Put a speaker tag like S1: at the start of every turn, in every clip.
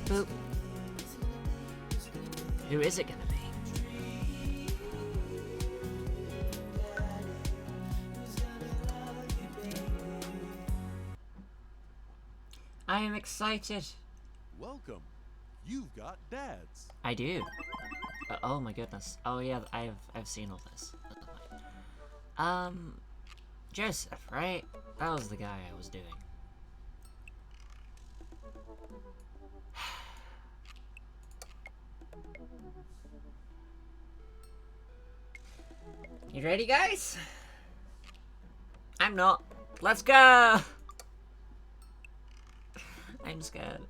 S1: Boop. Who is it gonna be? I am excited.
S2: Welcome. You've got dads.
S1: I do. Oh my goodness. Oh yeah, I've seen all this. Joseph, right? That was the guy I was doing. You ready, guys? I'm not. Let's go! I'm scared.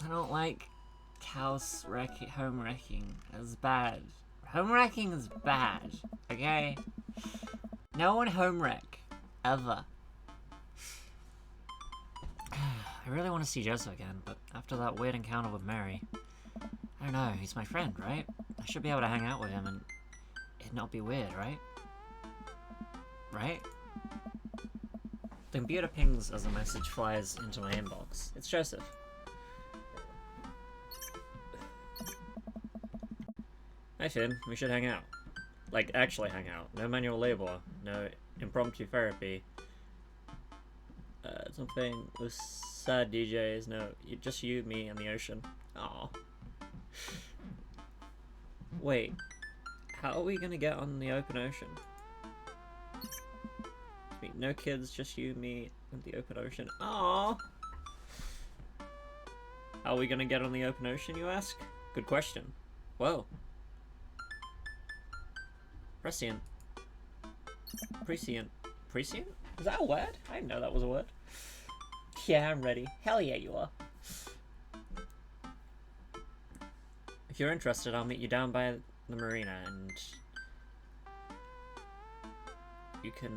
S1: I don't like home wrecking. It's bad. Home wrecking is bad, okay? No one home wreck. Ever. I really want to see Joseph again, but after that weird encounter with Mary, I don't know, he's my friend, right? I should be able to hang out with him and it'd not be weird, right? Right? The computer pings as a message flies into my inbox. It's Joseph. Hi Finn, we should hang out. Like, actually hang out. No manual labor, no impromptu therapy. Something with sad DJs, no, just you, me, and the ocean. Aww. Wait, how are we gonna get on the open ocean? Wait, no kids, just you, me, and the open ocean. Aww. How are we gonna get on the open ocean, you ask? Good question. Whoa. Prescient. Prescient. Prescient? Is that a word? I didn't know that was a word. Yeah, I'm ready. Hell yeah, you are. If you're interested, I'll meet you down by the marina and you can...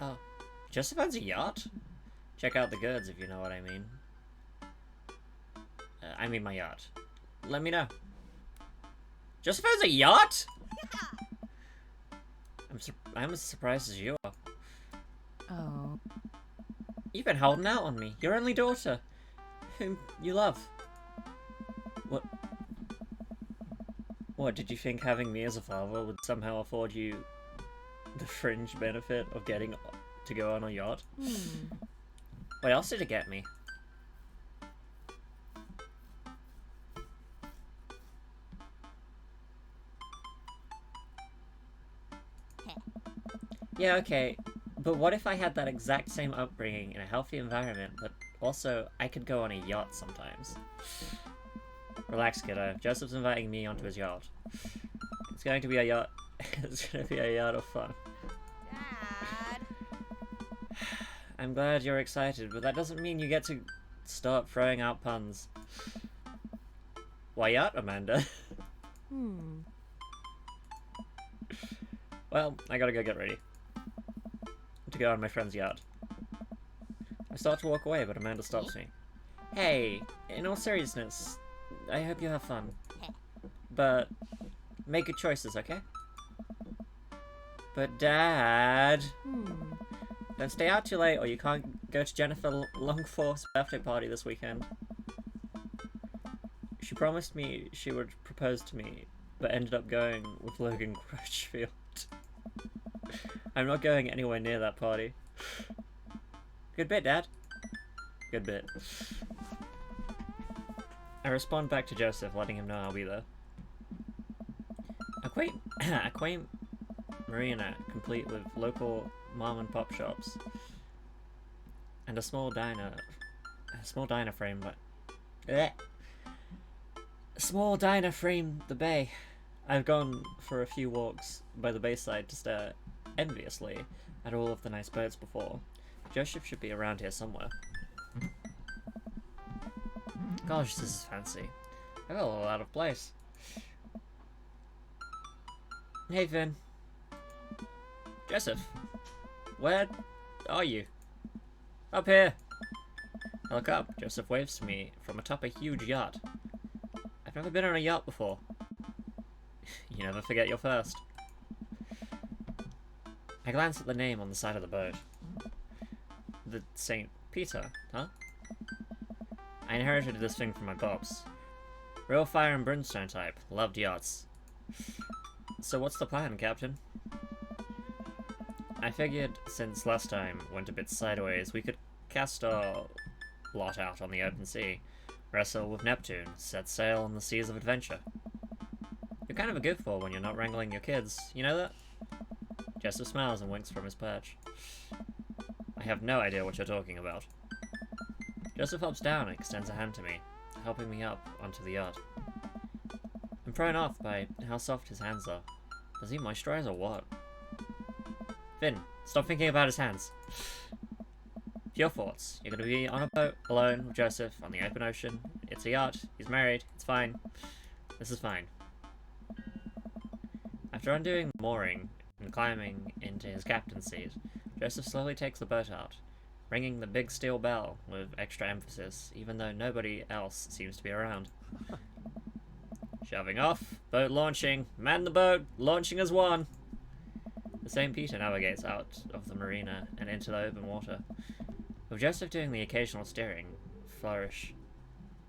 S1: Oh. Joseph owns a yacht? Check out the goods if you know what I mean. I mean my yacht. Let me know. Joseph owns a yacht? I'm as surprised as you are.
S3: Oh.
S1: You've been holding out on me. Your only daughter. Whom you love. What, did you think having me as a father would somehow afford you the fringe benefit of getting to go on a yacht? What else did it get me? Yeah, okay, but what if I had that exact same upbringing in a healthy environment, but also I could go on a yacht sometimes? Relax, kiddo. Joseph's inviting me onto his yacht. It's going to be a yacht. It's going to be a yacht of fun.
S3: Dad.
S1: I'm glad you're excited, but that doesn't mean you get to start throwing out puns. Why yacht, Amanda? Well, I gotta go get ready to go on my friend's yacht. I start to walk away, but Amanda stops me. Hey, in all seriousness, I hope you have fun. But make good choices, okay? But Dad... Don't stay out too late or you can't go to Jennifer Longforth's birthday party this weekend. She promised me she would propose to me, but ended up going with Logan Crutchfield. I'm not going anywhere near that party. Good bit, Dad. Good bit. I respond back to Joseph, letting him know I'll be there. A quaint marina, complete with local mom and pop shops, and a small diner frame the bay. I've gone for a few walks by the bayside to stare enviously at all of the nice birds before. Joseph should be around here somewhere. Gosh, this is fancy. I feel a little out of place. Hey, Finn. Joseph. Where are you? Up here. I look up. Joseph waves to me from atop a huge yacht. I've never been on a yacht before. You never forget your first. I glance at the name on the side of the boat. The St. Peter, huh? I inherited this thing from my pops. Real fire and brimstone type. Loved yachts. So what's the plan, Captain? I figured, since last time went a bit sideways, we could cast our lot out on the open sea, wrestle with Neptune, set sail on the seas of adventure. You're kind of a goofball when you're not wrangling your kids, you know that? Joseph smiles and winks from his perch. I have no idea what you're talking about. Joseph hops down and extends a hand to me, helping me up onto the yacht. I'm thrown off by how soft his hands are. Does he moisturize or what? Finn, stop thinking about his hands. Your thoughts. You're going to be on a boat, alone, with Joseph, on the open ocean. It's a yacht. He's married. It's fine. This is fine. After undoing the mooring and climbing into his captain's seat, Joseph slowly takes the boat out, ringing the big steel bell with extra emphasis, even though nobody else seems to be around. Shoving off. Boat launching. Man the boat. Launching as one. The St. Peter navigates out of the marina and into the open water, with Joseph doing the occasional steering flourish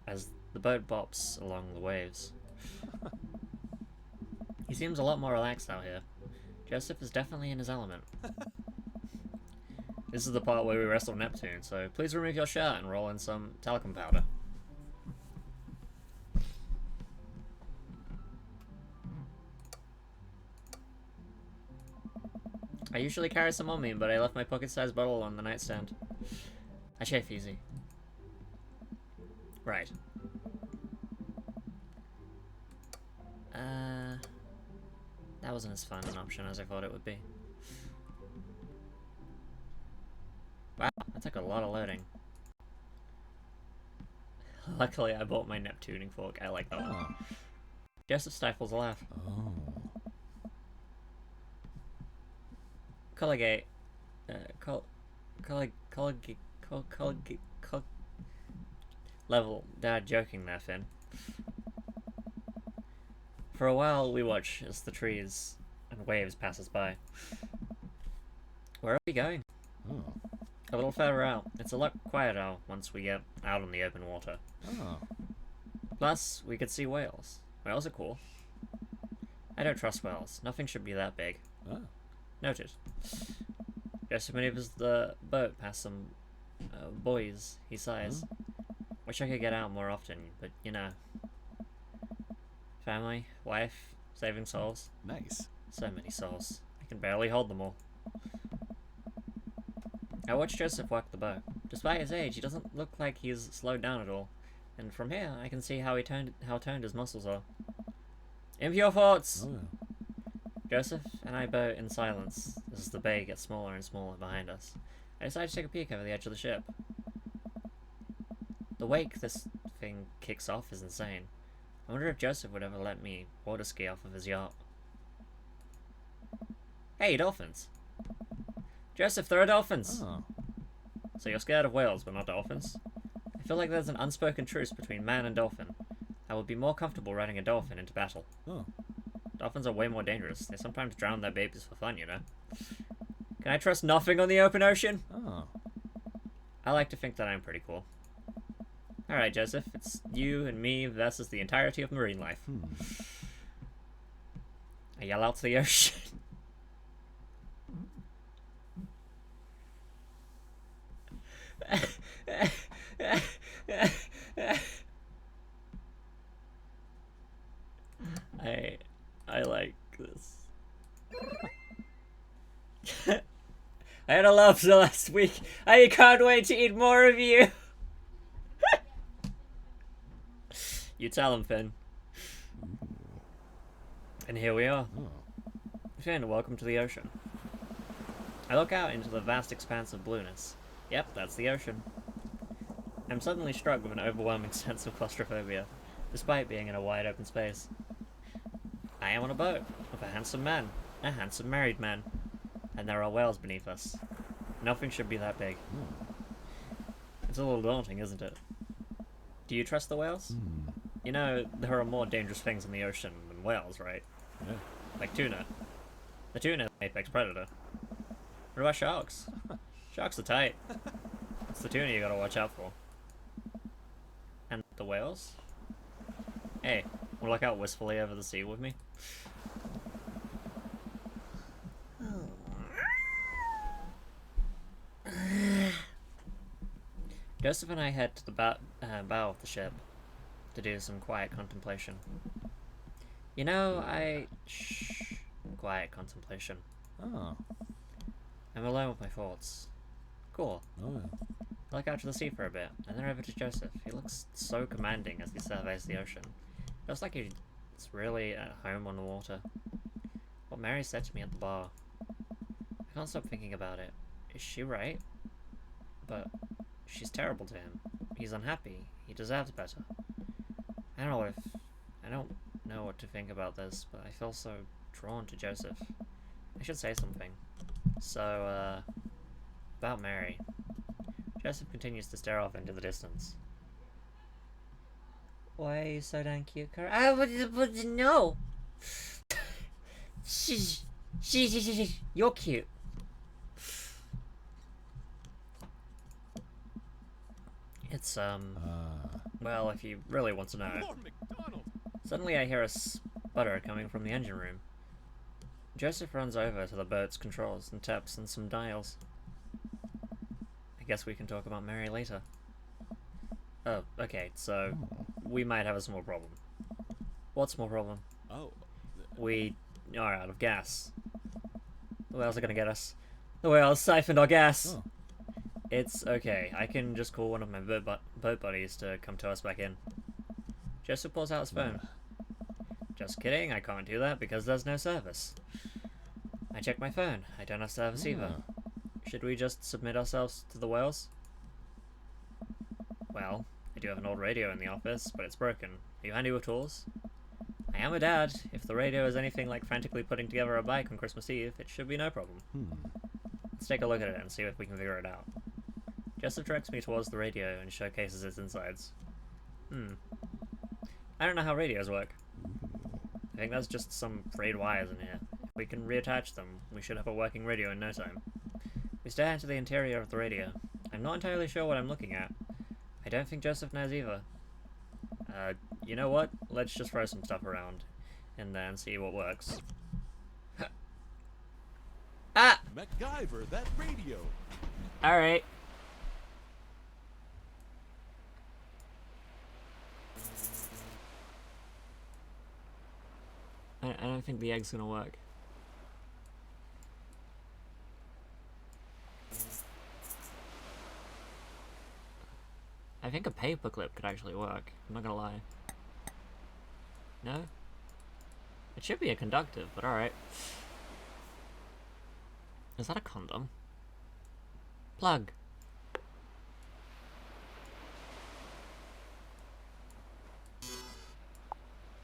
S1: as the boat bops along the waves. He seems a lot more relaxed out here. Joseph is definitely in his element. This is the part where we wrestle Neptune, so please remove your shirt and roll in some talcum powder. I usually carry some on me, but I left my pocket-sized bottle on the nightstand. I chafe easy. Right. That wasn't as fun an option as I thought it would be. Wow, that took a lot of loading. Luckily, I bought my Neptuning fork. I like that one. Joseph stifles a laugh. Collegiate. Level. Dad joking there, Finn. For a while, we watch as the trees and waves pass us by. Where are we going? A little further out. It's a lot quieter once we get out on the open water. Plus, we could see whales. Whales are cool. I don't trust whales. Nothing should be that big. Noted. Joseph maneuvers the boat past some buoys. He sighs. Wish I could get out more often, but you know. Family, wife, saving souls.
S2: Nice.
S1: So many souls. I can barely hold them all. I watch Joseph work the boat. Despite his age, he doesn't look like he's slowed down at all. And from here, I can see how toned his muscles are. Impure thoughts! Joseph and I bow in silence as the bay gets smaller and smaller behind us. I decide to take a peek over the edge of the ship. The wake this thing kicks off is insane. I wonder if Joseph would ever let me water ski off of his yacht. Hey, dolphins! Joseph, there are dolphins! So you're scared of whales, but not dolphins? I feel like there's an unspoken truce between man and dolphin. I would be more comfortable riding a dolphin into battle. Dolphins are way more dangerous. They sometimes drown their babies for fun, you know. Can I trust nothing on the open ocean? I like to think that I'm pretty cool. Alright, Joseph. It's you and me versus the entirety of marine life. I yell out to the ocean. I like this. I had a lobster last week. I can't wait to eat more of you. You tell him, Finn. And here we are. Finn, welcome to the ocean. I look out into the vast expanse of blueness. Yep, that's the ocean. I'm suddenly struck with an overwhelming sense of claustrophobia, despite being in a wide open space. I am on a boat, with a handsome man, a handsome married man, and there are whales beneath us. Nothing should be that big. It's a little daunting, isn't it? Do you trust the whales? You know, there are more dangerous things in the ocean than whales, right?
S2: Yeah.
S1: Like tuna. The tuna is an apex predator. What about sharks? Sharks are tight. It's the tuna you gotta watch out for. And the whales? Hey, wanna look out wistfully over the sea with me? Joseph and I head to the bow of the ship to do some quiet contemplation. You know, Shh. Quiet contemplation.
S2: Oh.
S1: I'm alone with my thoughts. Cool.
S2: Oh, yeah.
S1: I look out to the sea for a bit, and then over to Joseph. He looks so commanding as he surveys the ocean. Feels like he's really at home on the water. What Mary said to me at the bar. I can't stop thinking about it. Is she right? But she's terrible to him. He's unhappy. He deserves better. I don't know what to think about this, but I feel so drawn to Joseph. I should say something. So, about Mary. Joseph continues to stare off into the distance. Why are you so damn cute, Cara? No! You're cute. It's, well, if you really want to know.
S2: Lord McDonald!
S1: Suddenly I hear a sputter coming from the engine room. Joseph runs over to the boat's controls and taps on some dials. I guess we can talk about Mary later. Oh, okay, so we might have a small problem. What small problem?
S2: Oh.
S1: We are out of gas. The whales are gonna get us. The whales siphoned our gas!
S2: Oh.
S1: It's okay, I can just call one of my boat buddies to come tow us back in. Joseph pulls out his phone. Just kidding, I can't do that because there's no service. I check my phone, I don't have service either. Should we just submit ourselves to the whales? Well, I do have an old radio in the office, but it's broken. Are you handy with tools? I am a dad. If the radio is anything like frantically putting together a bike on Christmas Eve, it should be no problem. Let's take a look at it and see if we can figure it out. Joseph directs me towards the radio and showcases its insides. I don't know how radios work. I think there's just some frayed wires in here. If we can reattach them, we should have a working radio in no time. We stare into the interior of the radio. I'm not entirely sure what I'm looking at. I don't think Joseph knows either. You know what? Let's just throw some stuff around in there and see what works. Ah!
S2: MacGyver, that radio!
S1: Alright. I don't think the egg's gonna work. I think a paperclip could actually work. I'm not gonna lie. No? It should be a conductive, but alright. Is that a condom? Plug.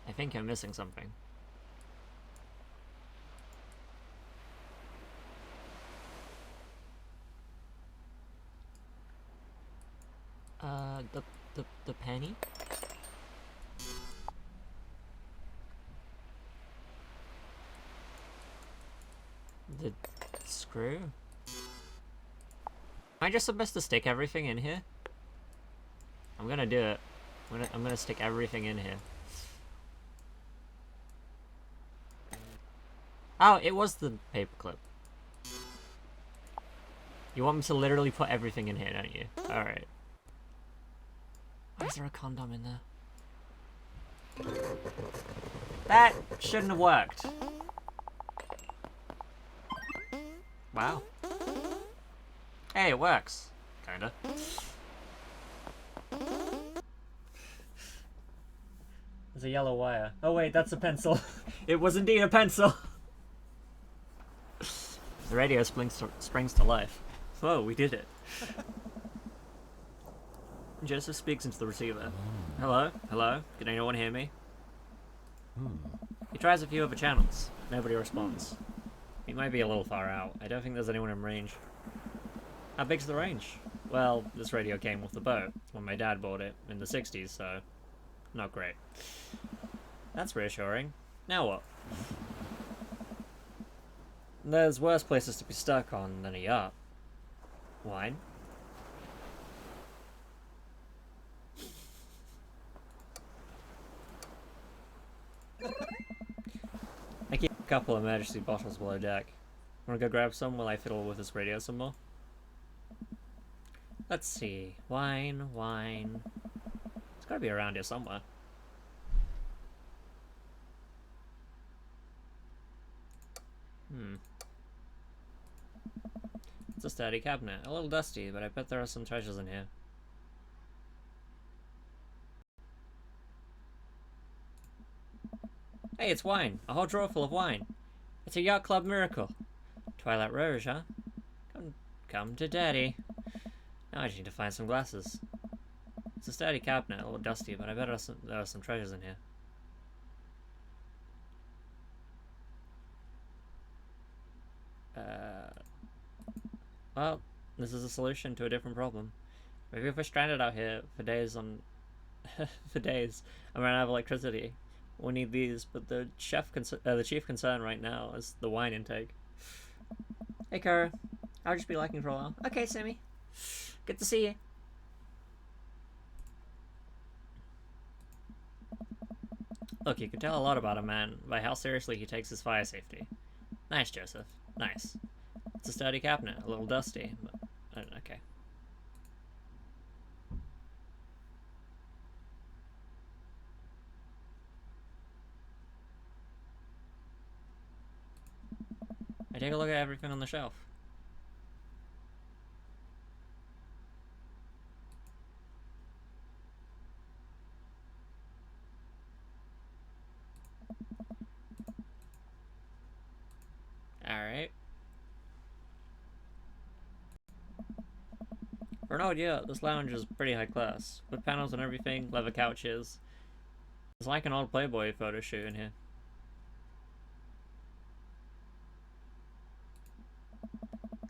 S1: I think I'm missing something. The penny? The screw? Am I just supposed to stick everything in here? I'm gonna do it. I'm gonna stick everything in here. Oh, it was the paperclip. You want me to literally put everything in here, don't you? Alright. Why is there a condom in there? That shouldn't have worked. Wow. Hey, it works. Kinda. There's a yellow wire. Oh wait, that's a pencil. It was indeed a pencil. The radio springs to life. Whoa, we did it. Joseph speaks into the receiver. Hello? Hello? Can anyone hear me? He tries a few other channels. Nobody responds. He might be a little far out. I don't think there's anyone in range. How big's the range? Well, this radio came with the boat when my dad bought it in the 60s, so not great. That's reassuring. Now what? There's worse places to be stuck on than a yacht. Wine? I keep a couple of emergency bottles below deck. Wanna go grab some while I fiddle with this radio some more? Let's see. Wine, wine. It's gotta be around here somewhere. It's a sturdy cabinet. A little dusty, but I bet there are some treasures in here. Hey, it's wine. A whole drawer full of wine. It's a yacht club miracle. Twilight Rouge, huh? Come to daddy. Now I just need to find some glasses. It's a sturdy cabinet, a little dusty, but I bet there are some treasures in here. Well, this is a solution to a different problem. Maybe if we're stranded out here for days on... for days, and run out of electricity, we'll need these, but the chief concern right now is the wine intake. Hey, Kara. I'll just be lurking for a while. Okay, Sammy. Good to see you. Look, you can tell a lot about a man by how seriously he takes his fire safety. Nice, Joseph. Nice. It's a sturdy cabinet, a little dusty, but okay. I take a look at everything on the shelf. Alright. For an old yacht, this lounge is pretty high class. With panels and everything, leather couches. It's like an old Playboy photo shoot in here.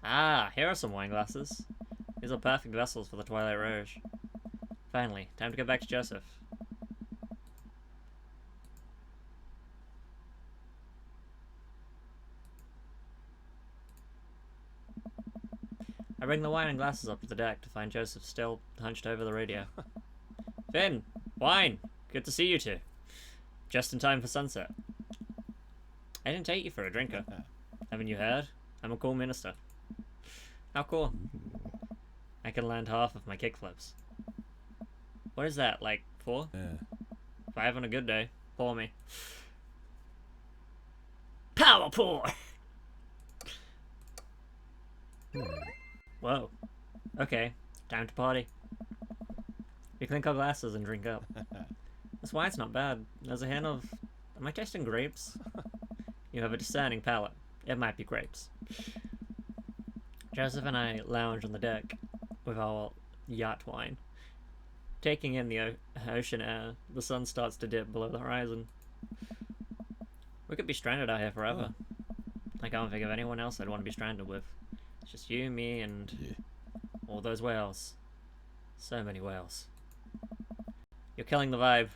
S1: Ah, here are some wine glasses. These are perfect vessels for the Twilight Rouge. Finally, time to get back to Joseph. I bring the wine and glasses up to the deck to find Joseph still hunched over the radio. Finn! Wine! Good to see you two. Just in time for sunset. I didn't take you for a drinker. Haven't you heard? I'm a cool minister. How cool. I can land half of my kickflips. What is that, like 4?
S2: Yeah.
S1: 5 on a good day. Pour me. Power pour! Whoa. Okay, time to party. We clink our glasses and drink up. This wine's not bad. There's a hint of... Am I tasting grapes? You have a discerning palate. It might be grapes. Joseph and I lounge on the deck with our yacht wine. Taking in the ocean air, the sun starts to dip below the horizon. We could be stranded out here forever. I can't think of anyone else I'd want to be stranded with. It's just you, me, and all those whales. So many whales. You're killing the vibe.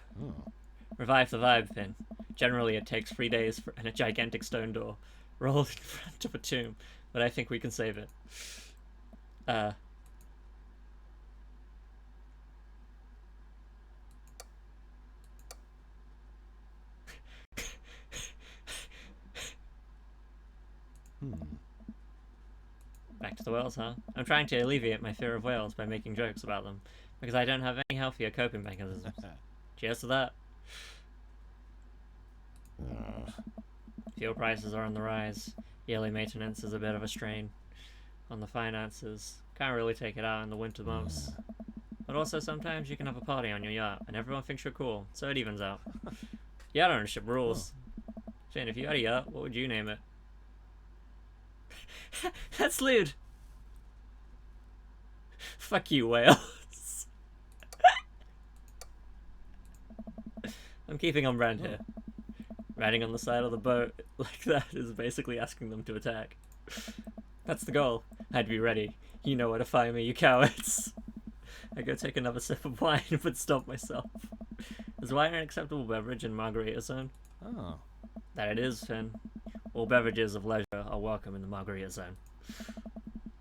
S1: Revive the vibe, Finn. Generally, it takes 3 days and a gigantic stone door rolled in front of a tomb, but I think we can save it. Back to the whales, huh? I'm trying to alleviate my fear of whales by making jokes about them, because I don't have any healthier coping mechanisms. Cheers to that. Fuel prices are on the rise. Yearly maintenance is a bit of a strain on the finances. Can't really take it out in the winter months. But also sometimes you can have a party on your yacht and everyone thinks you're cool, so it evens out. Yacht ownership rules. Finn, if you had a yacht, what would you name it? That's lewd. Fuck you, whales. I'm keeping on brand here. Riding on the side of the boat like that is basically asking them to attack. That's the goal. I'd be ready. You know where to find me, you cowards. I go take another sip of wine but stop myself. Is wine an acceptable beverage in Margarita Zone?
S2: Oh.
S1: That it is, Finn. All beverages of leisure are welcome in the margarita zone.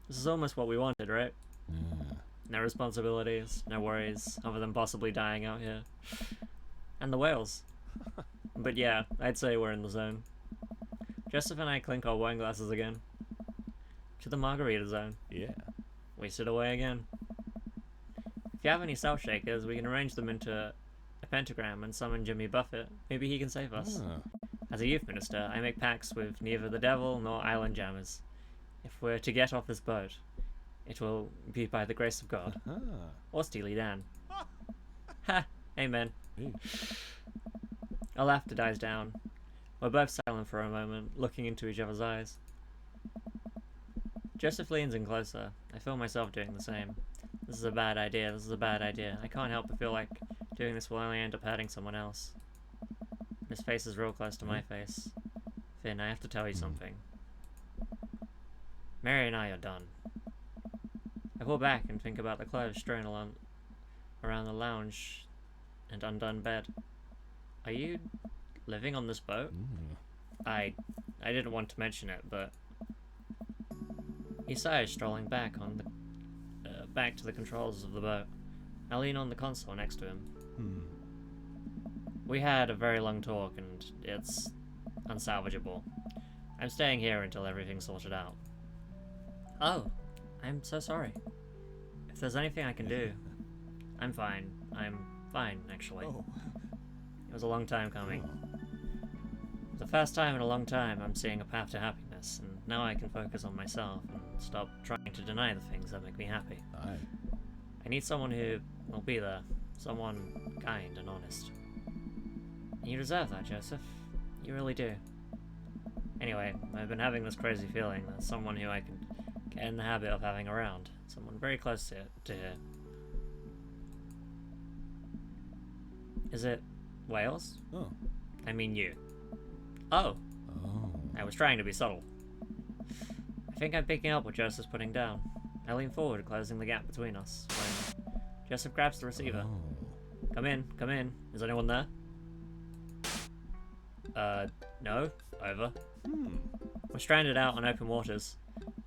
S1: This is almost what we wanted, right?
S2: Yeah.
S1: No responsibilities, no worries, other than possibly dying out here. And the whales. But yeah, I'd say we're in the zone. Joseph and I clink our wine glasses again. To the margarita zone.
S2: Yeah.
S1: We sit away again. If you have any salt shakers, we can arrange them into a pentagram and summon Jimmy Buffett. Maybe he can save us.
S2: Ah.
S1: As a youth minister, I make pacts with neither the devil nor island jammers. If we're to get off this boat, it will be by the grace of God.
S2: Ah.
S1: Or Steely Dan. Ha! Amen.
S2: Hey.
S1: Our laughter dies down. We're both silent for a moment, looking into each other's eyes. Joseph leans in closer. I feel myself doing the same. This is a bad idea, this is a bad idea. I can't help but feel like doing this will only end up hurting someone else. His face is real close to my face. Finn, I have to tell you something. Mary and I are done. I pull back and think about the clothes strewn around the lounge and undone bed. Are you living on this boat? I didn't want to mention it, but he sighs, strolling back back to the controls of the boat. I lean on the console next to him. We had a very long talk, and it's unsalvageable. I'm staying here until everything's sorted out. Oh, I'm so sorry. If there's anything I can do, I'm fine. I'm fine, actually.
S2: Oh.
S1: It was a long time coming. For the first time in a long time, I'm seeing a path to happiness, and now I can focus on myself and stop trying to deny the things that make me happy.
S2: Aye.
S1: I need someone who will be there, someone kind and honest. And you deserve that, Joseph. You really do. Anyway, I've been having this crazy feeling that someone who I can get in the habit of having around, someone very close to here. Is it Wales?
S2: Oh.
S1: I mean you. Oh,
S2: Oh.
S1: I was trying to be subtle. I think I'm picking up what Joseph's putting down. I lean forward, closing the gap between us, when Joseph grabs the receiver.
S2: Oh.
S1: Come in, come in. Is anyone there? No. Over. We're stranded out on open waters.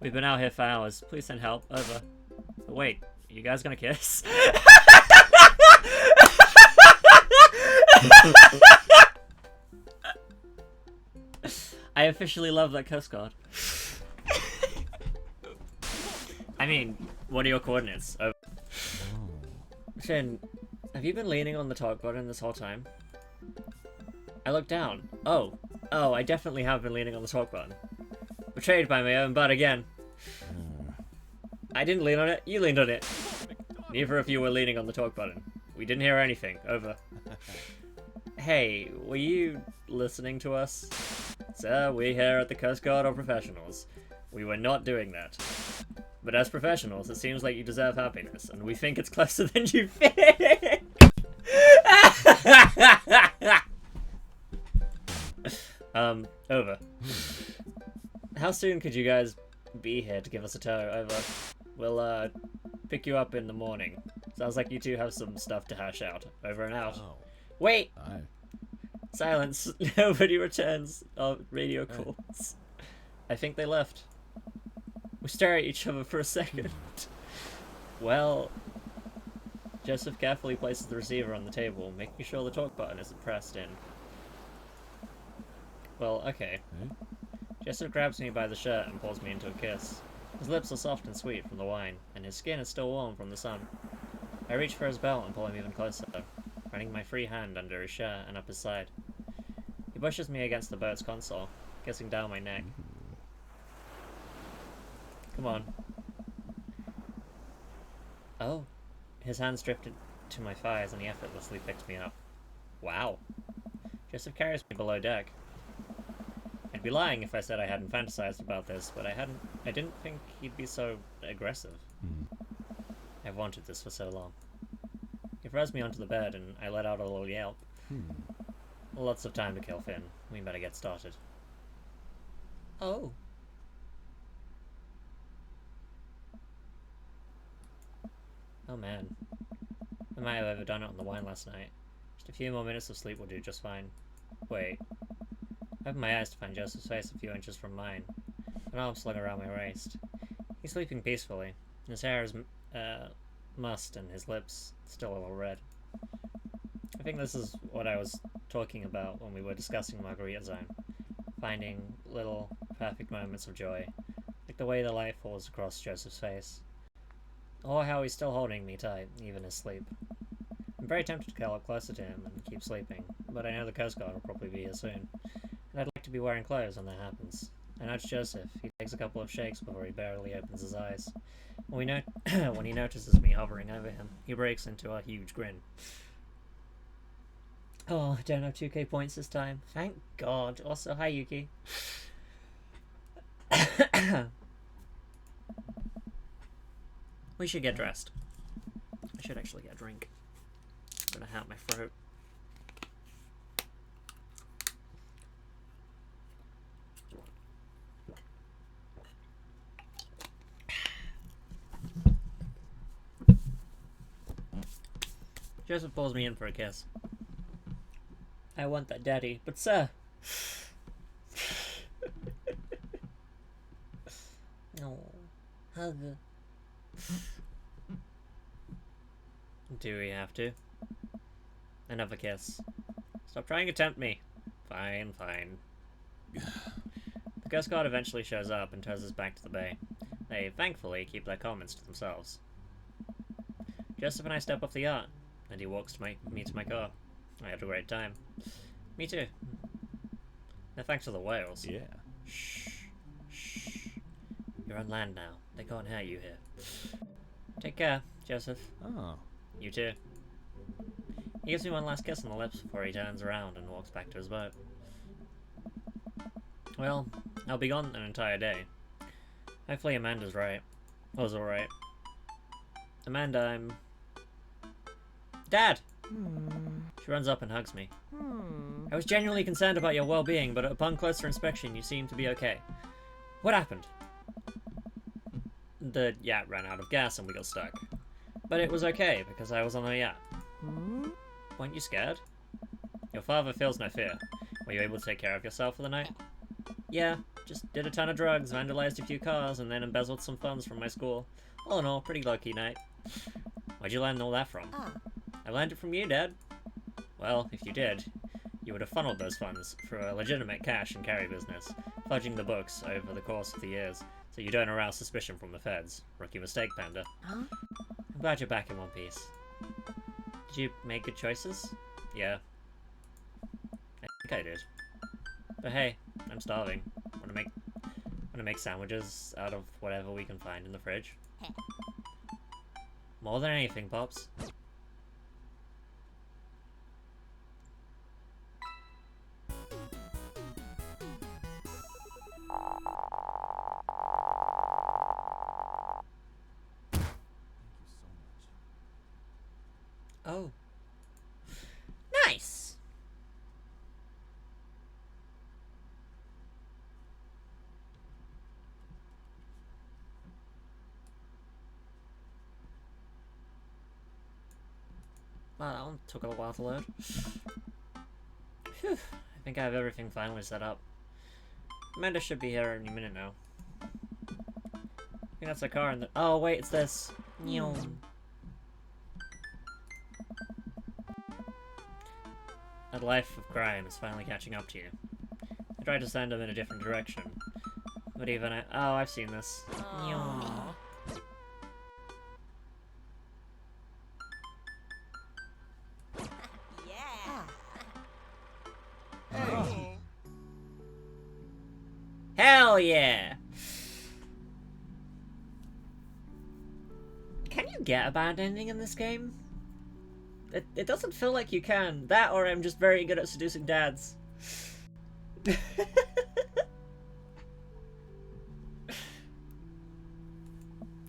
S1: We've been out here for hours. Please send help. Over. But wait, are you guys gonna kiss? I officially love that Coast Guard. I mean, what are your coordinates? Over. Finn, have you been leaning on the talk button this whole time? I look down. Oh, I definitely have been leaning on the talk button. Betrayed by my own butt again. I didn't lean on it, you leaned on it. Neither of you were leaning on the talk button. We didn't hear anything. Over. Hey, were you listening to us? Sir, we here at the Coast Guard are professionals. We were not doing that. But as professionals, it seems like you deserve happiness, and we think it's closer than you think. Over. How soon could you guys be here to give us a tow? Over. We'll, pick you up in the morning. Sounds like you two have some stuff to hash out. Over and out.
S2: Oh.
S1: Wait!
S2: Aye.
S1: Silence. Nobody returns. Radio calls. I think they left. We stare at each other for a second. Well... Joseph carefully places the receiver on the table, making sure the talk button isn't pressed in. Well, okay. Joseph grabs me by the shirt and pulls me into a kiss. His lips are soft and sweet from the wine, and his skin is still warm from the sun. I reach for his belt and pull him even closer, running my free hand under his shirt and up his side. He pushes me against the boat's console, kissing down my neck. Come on. Oh. His hands drifted to my thighs and he effortlessly picked me up. Wow. Joseph carries me below deck. I'd be lying if I said I hadn't fantasized about this, but I didn't think he'd be so aggressive. I've wanted this for so long. He throws me onto the bed and I let out a little yelp. Lots of time to kill, Finn. We better get started. Oh. Oh man. I might have overdone it on the wine last night. Just a few more minutes of sleep will do just fine. Wait. I opened my eyes to find Joseph's face a few inches from mine, an arm slung around my waist. He's sleeping peacefully. His hair is mussed and his lips still a little red. I think this is what I was talking about when we were discussing Margarita Zone. Finding little, perfect moments of joy, like the way the light falls across Joseph's face. Or how he's still holding me tight, even in his sleep. I'm very tempted to curl up closer to him and keep sleeping, but I know the Coast Guard will probably be here soon, and I'd like to be wearing clothes when that happens. I nudge Joseph. He takes a couple of shakes before he barely opens his eyes. When he notices me hovering over him, he breaks into a huge grin. Oh, I don't have 2k points this time. Thank God. Also, hi Yuki. We should get dressed. I should actually get a drink. I'm gonna have my throat. Joseph pulls me in for a kiss. I want that, Daddy, but sir. No, hug. Do we have to? Another kiss. Stop trying to tempt me. Fine, fine. The Coast Guard eventually shows up and turns us back to the bay. They, thankfully, keep their comments to themselves. Joseph and I step off the yacht, and he walks to me to my car. I had a great time. Me too. No thanks to the whales.
S2: Yeah.
S1: Shh. Shh. You're on land now. They can't hurt you here. Take care, Joseph.
S2: Oh.
S1: You too. He gives me one last kiss on the lips before he turns around and walks back to his boat. Well, I'll be gone an entire day. Hopefully Amanda's right. Was alright. Amanda, I'm... Dad! She runs up and hugs me. I was genuinely concerned about your well-being, but upon closer inspection, you seem to be okay. What happened? The yacht ran out of gas and we got stuck. But it was okay, because I was on the yacht. Weren't you scared? Your father feels no fear. Were you able to take care of yourself for the night? Yeah, just did a ton of drugs, vandalized a few cars, and then embezzled some funds from my school. All in all, pretty low-key night. Where'd you learn all that from? I learned it from you, Dad. Well, if you did, you would have funneled those funds through a legitimate cash and carry business, fudging the books over the course of the years, so you don't arouse suspicion from the feds. Rookie mistake, Panda. I'm glad you're back in one piece. Did you make good choices? Yeah. I think I did. But hey, I'm starving. Wanna make sandwiches out of whatever we can find in the fridge? More than anything, Pops. Oh. Nice! Wow, that one took a while to load. Phew. I think I have everything finally set up. Amanda should be here any minute now. I think that's a car in the- Oh, wait, it's this. That life of crime is finally catching up to you. I tried to send him in a different direction. But even I- Oh, I've seen this. Hell yeah! Can you get a bad ending in this game? It doesn't feel like you can. That or I'm just very good at seducing dads.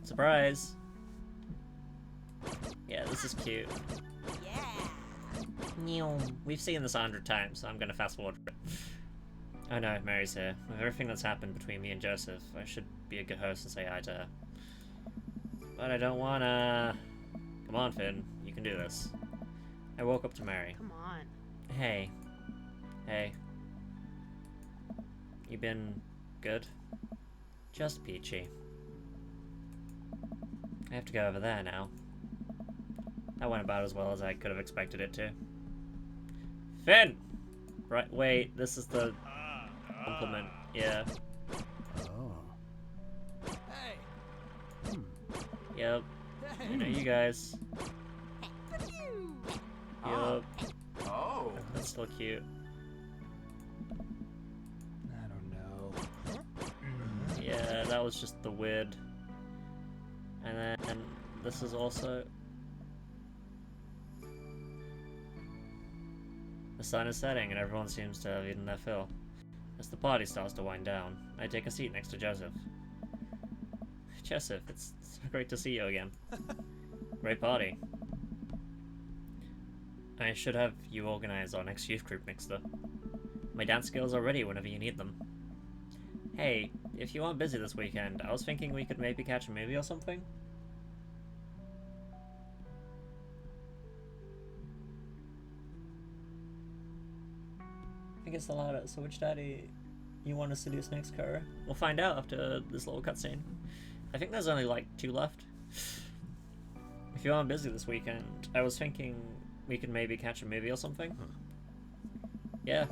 S1: Surprise. Yeah, this is cute. We've seen this 100 times, so I'm gonna fast forward. Oh no, Mary's here. With everything that's happened between me and Joseph, I should be a good host and say hi to her. But I don't wanna... Come on, Finn. You can do this. I woke up to Mary.
S3: Come on.
S1: Hey. Hey. You been good? Just peachy. I have to go over there now. That went about as well as I could have expected it to. Finn! Right, wait, this is the compliment. Yeah.
S2: Oh. Hey.
S1: Yep. I know you guys. Yup.
S4: Oh.
S1: That's still cute.
S2: I don't know.
S1: Yeah, that was just the weird. And then this is also. The sun is setting and everyone seems to have eaten their fill. As the party starts to wind down, I take a seat next to Joseph. Joseph, it's so great to see you again. Great party. I should have you organize our next youth group mixer. My dance skills are ready whenever you need them. Hey, if you aren't busy this weekend, I was thinking we could maybe catch a movie or something? I think it's the latter, so which daddy you want to seduce next, Kara? We'll find out after this little cutscene. I think there's only like 2 left. If you aren't busy this weekend, I was thinking we could maybe catch a movie or something. Yeah,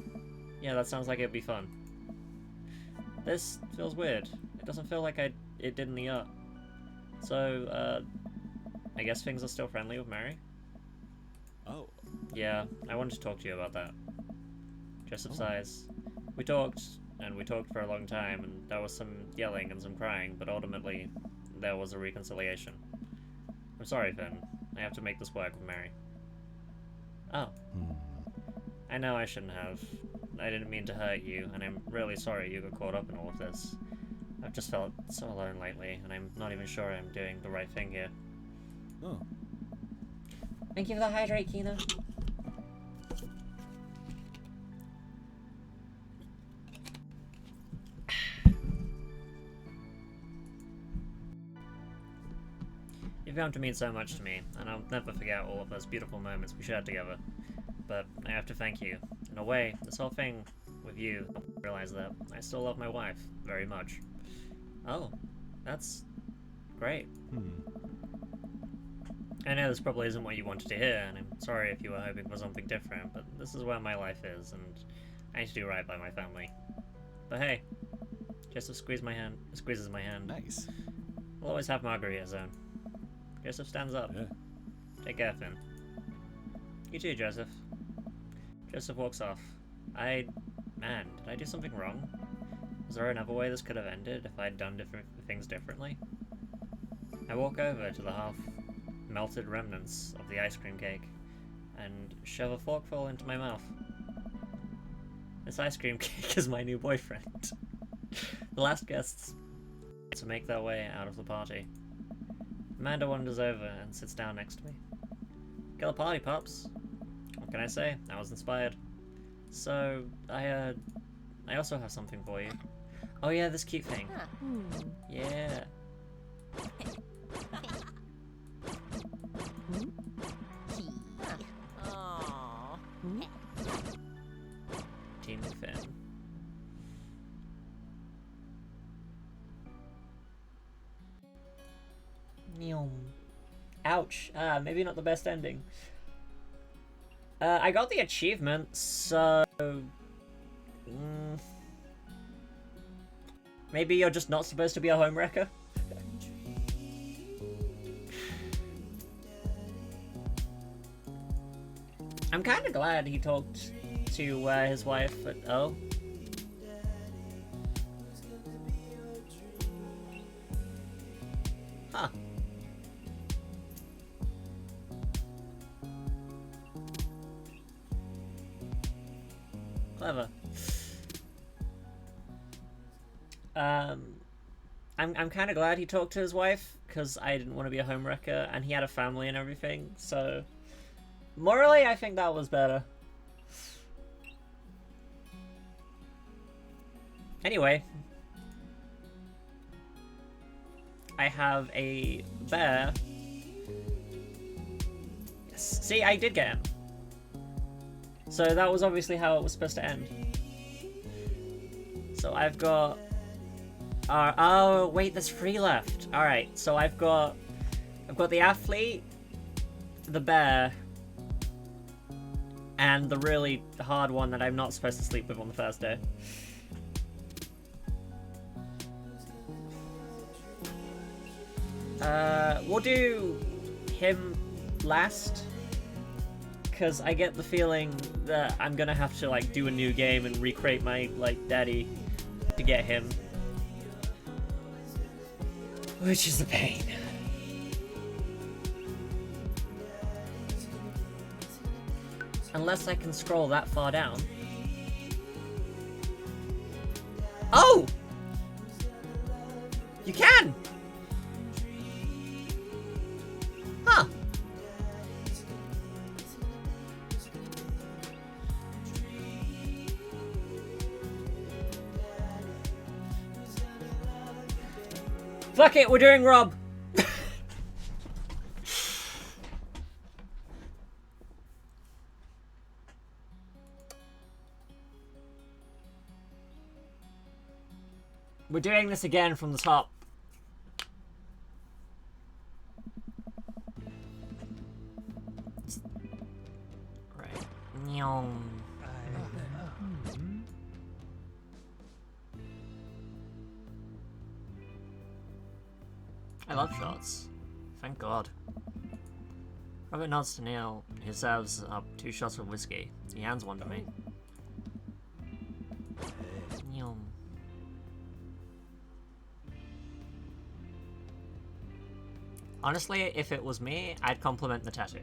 S1: that sounds like it'd be fun. This feels weird. It doesn't feel like it did in the art. So, I guess things are still friendly with Mary?
S2: Oh.
S1: Yeah, I wanted to talk to you about that. Joseph sighs. We talked for a long time, and there was some yelling and some crying, but ultimately, there was a reconciliation. I'm sorry, Finn. I have to make this work with Mary. Oh. I know I shouldn't have. I didn't mean to hurt you, and I'm really sorry you got caught up in all of this. I've just felt so alone lately, and I'm not even sure I'm doing the right thing here.
S2: Oh.
S1: Thank you for the hydrate, Kina. You've come to mean so much to me, and I'll never forget all of those beautiful moments we shared together. But I have to thank you. In a way, this whole thing with you, I realize that I still love my wife very much. Oh, that's great. I know this probably isn't what you wanted to hear, and I'm sorry if you were hoping for something different, but this is where my life is, and I need to do right by my family. But hey, Joseph squeezes my hand.
S2: Nice.
S1: I'll always have Margarita's own. Joseph stands up.
S2: Yeah.
S1: Take care, Finn. You too, Joseph. Joseph walks off. Man, did I do something wrong? Was there another way this could have ended if I'd done different things differently? I walk over to the half-melted remnants of the ice cream cake and shove a forkful into my mouth. This ice cream cake is my new boyfriend. The last guests to make their way out of the party. Amanda wanders over and sits down next to me. Killer party, Pops. What can I say? I was inspired. So, I also have something for you. Oh yeah, this cute thing. Yeah. Team Finn. Ouch. Maybe not the best ending. I got the achievement, so... maybe you're just not supposed to be a homewrecker? I'm kinda glad he talked to his wife, but oh. Huh. Clever. I'm kind of glad he talked to his wife, because I didn't want to be a homewrecker, and he had a family and everything, so... morally, I think that was better. Anyway. I have a bear. Yes. See, I did get him. So that was obviously how it was supposed to end. So I've got... oh, wait, there's 3 left. Alright, so I've got the athlete, the bear, and the really hard one that I'm not supposed to sleep with on the first day. We'll do him last, because I get the feeling that I'm gonna have to, like, do a new game and recreate my, like, daddy to get him. Which is a pain. Unless I can scroll that far down. Oh! You can! Huh. Fuck it, we're doing Rob. We're doing this again from the top. Right. Nyong. I love shots. Thank God. Robert nods to Neil, who serves up 2 shots of whiskey. He hands one to me. Nyong. Honestly, if it was me, I'd compliment the tattoo.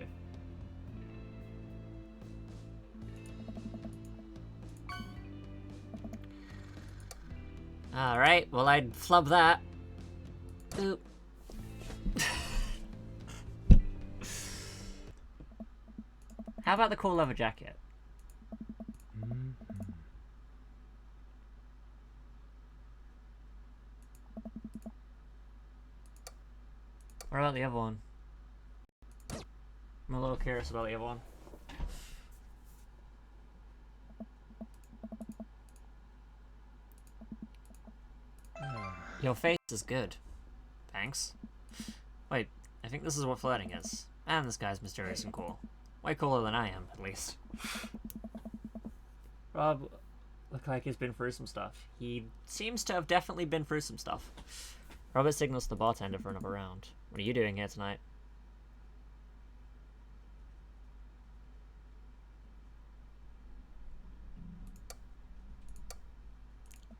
S1: Alright, well I'd flub that. Oop. How about the cool leather jacket? What about the other one? I'm a little curious about the other one. Your face is good. Thanks. Wait, I think this is what flirting is. And this guy's mysterious and cool. Way cooler than I am, at least. Rob looked like he's been through some stuff. He seems to have definitely been through some stuff. Robert signals the bartender for another round. What are you doing here tonight?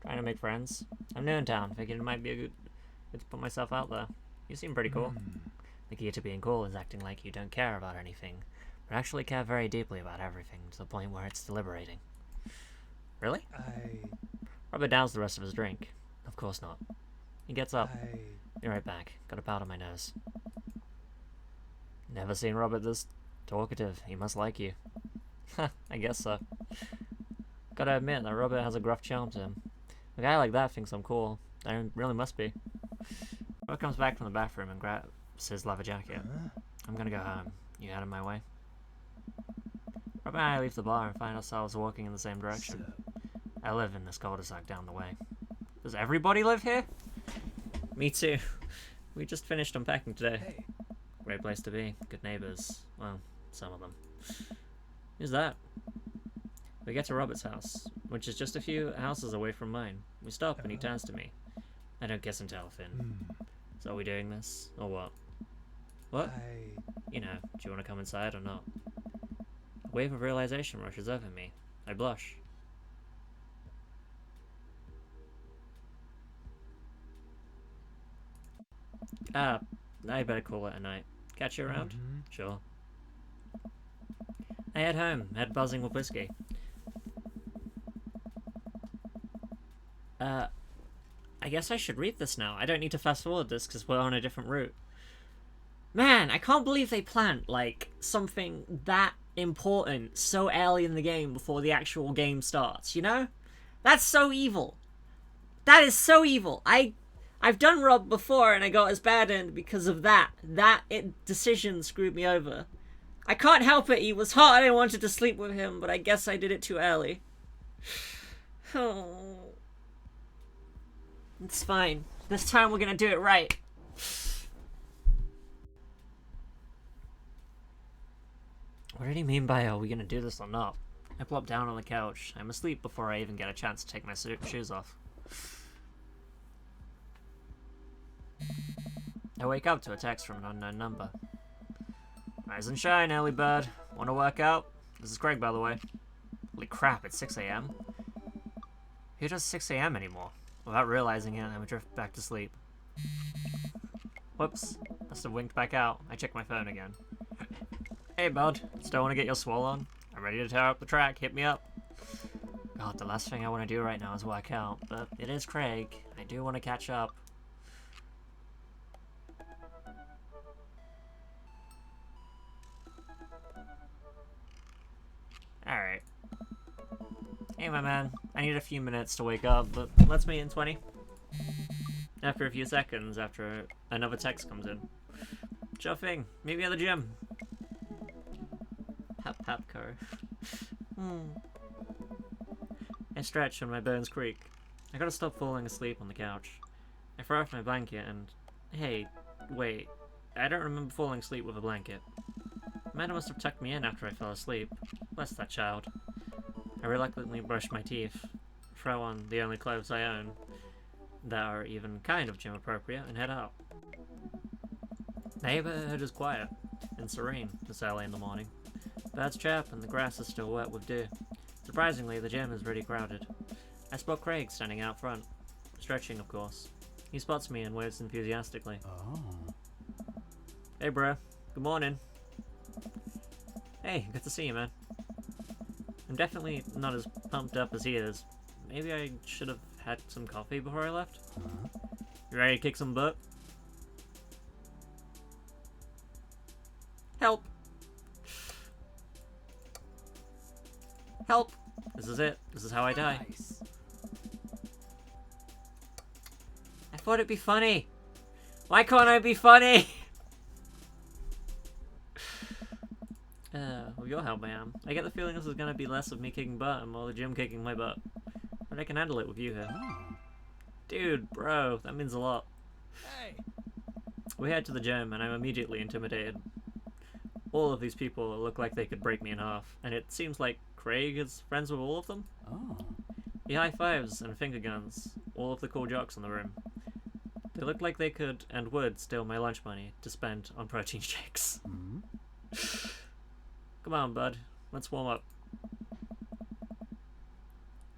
S1: Trying to make friends. I'm new in town. Figured it might be a good to put myself out there. You seem pretty cool. The key to being cool is acting like you don't care about anything, but actually care very deeply about everything, to the point where it's deliberating. Really? Robert downs the rest of his drink. Of course not. He gets up. Be right back. Got a powder on my nose. Never seen Robert this talkative. He must like you. I guess so. Gotta admit that Robert has a gruff charm to him. A guy like that thinks I'm cool. I really must be. Robert comes back from the bathroom and grabs his leather jacket. I'm gonna go home. You out of my way? Robert and I leave the bar and find ourselves walking in the same direction. I live in this cul-de-sac down the way. Does everybody live here? Me too. We just finished unpacking today. Great place to be. Good neighbors. Well, some of them. Who's that? We get to Robert's house, which is just a few houses away from mine. We stop and he turns to me. I don't guess and tell, Finn. So are we doing this? Or what? What? You know, do you want to come inside or not? A wave of realization rushes over me. I blush. I better call it a night. Catch you around? Sure. I head home, head buzzing with whiskey. I guess I should read this now. I don't need to fast forward this because we're on a different route. Man, I can't believe they planned, like, something that important so early in the game before the actual game starts, you know? That's so evil. That is so evil. I've done Rob before and I got his bad end because of that. Decision screwed me over. I can't help it. He was hot and I wanted to sleep with him, but I guess I did it too early. Oh. It's fine. This time we're gonna do it right. What did he mean by, are we gonna do this or not? I plop down on the couch. I'm asleep before I even get a chance to take my shoes off. I wake up to a text from an unknown number. Rise and shine, early bird. Wanna work out? This is Craig, by the way. Holy crap, it's 6 a.m. Who does 6 a.m. anymore? Without realizing it, I would drift back to sleep. Whoops. Must have winked back out. I check my phone again. Hey, bud. Still want to get your swole on? I'm ready to tear up the track. Hit me up. God, the last thing I want to do right now is work out, but it is Craig. I do want to catch up. Alright. Hey, my man. I need a few minutes to wake up, but let's meet in 20. After a few seconds, after another text comes in. Sure thing. Meet me at the gym. Hap car. I stretch and my bones creak. I gotta stop falling asleep on the couch. I throw off my blanket and... Hey, wait. I don't remember falling asleep with a blanket. Amanda must have tucked me in after I fell asleep. Bless that child. I reluctantly brush my teeth, throw on the only clothes I own that are even kind of gym appropriate, and head out. The neighborhood is quiet and serene this early in the morning. Birds chirp and the grass is still wet with dew. Surprisingly, the gym is pretty crowded. I spot Craig standing out front, stretching of course. He spots me and waves enthusiastically.
S2: Oh.
S1: Hey bro, good morning. Hey, good to see you, man. I'm definitely not as pumped up as he is. Maybe I should have had some coffee before I left. You ready to kick some butt? Help! Help! This is it. This is how I die.
S2: Nice.
S1: I thought it'd be funny. Why can't I be funny? Well, you'll help, man. I get the feeling this is gonna be less of me kicking butt and more the gym kicking my butt. But I can handle it with you here.
S2: Oh.
S1: Dude, bro, that means a lot.
S2: Hey.
S1: We head to the gym and I'm immediately intimidated. All of these people look like they could break me in half, and it seems like Craig is friends with all of them.
S2: Oh.
S1: He high-fives and finger guns all of the cool jocks in the room. They look like they could and would steal my lunch money to spend on protein shakes. Come on, bud. Let's warm up.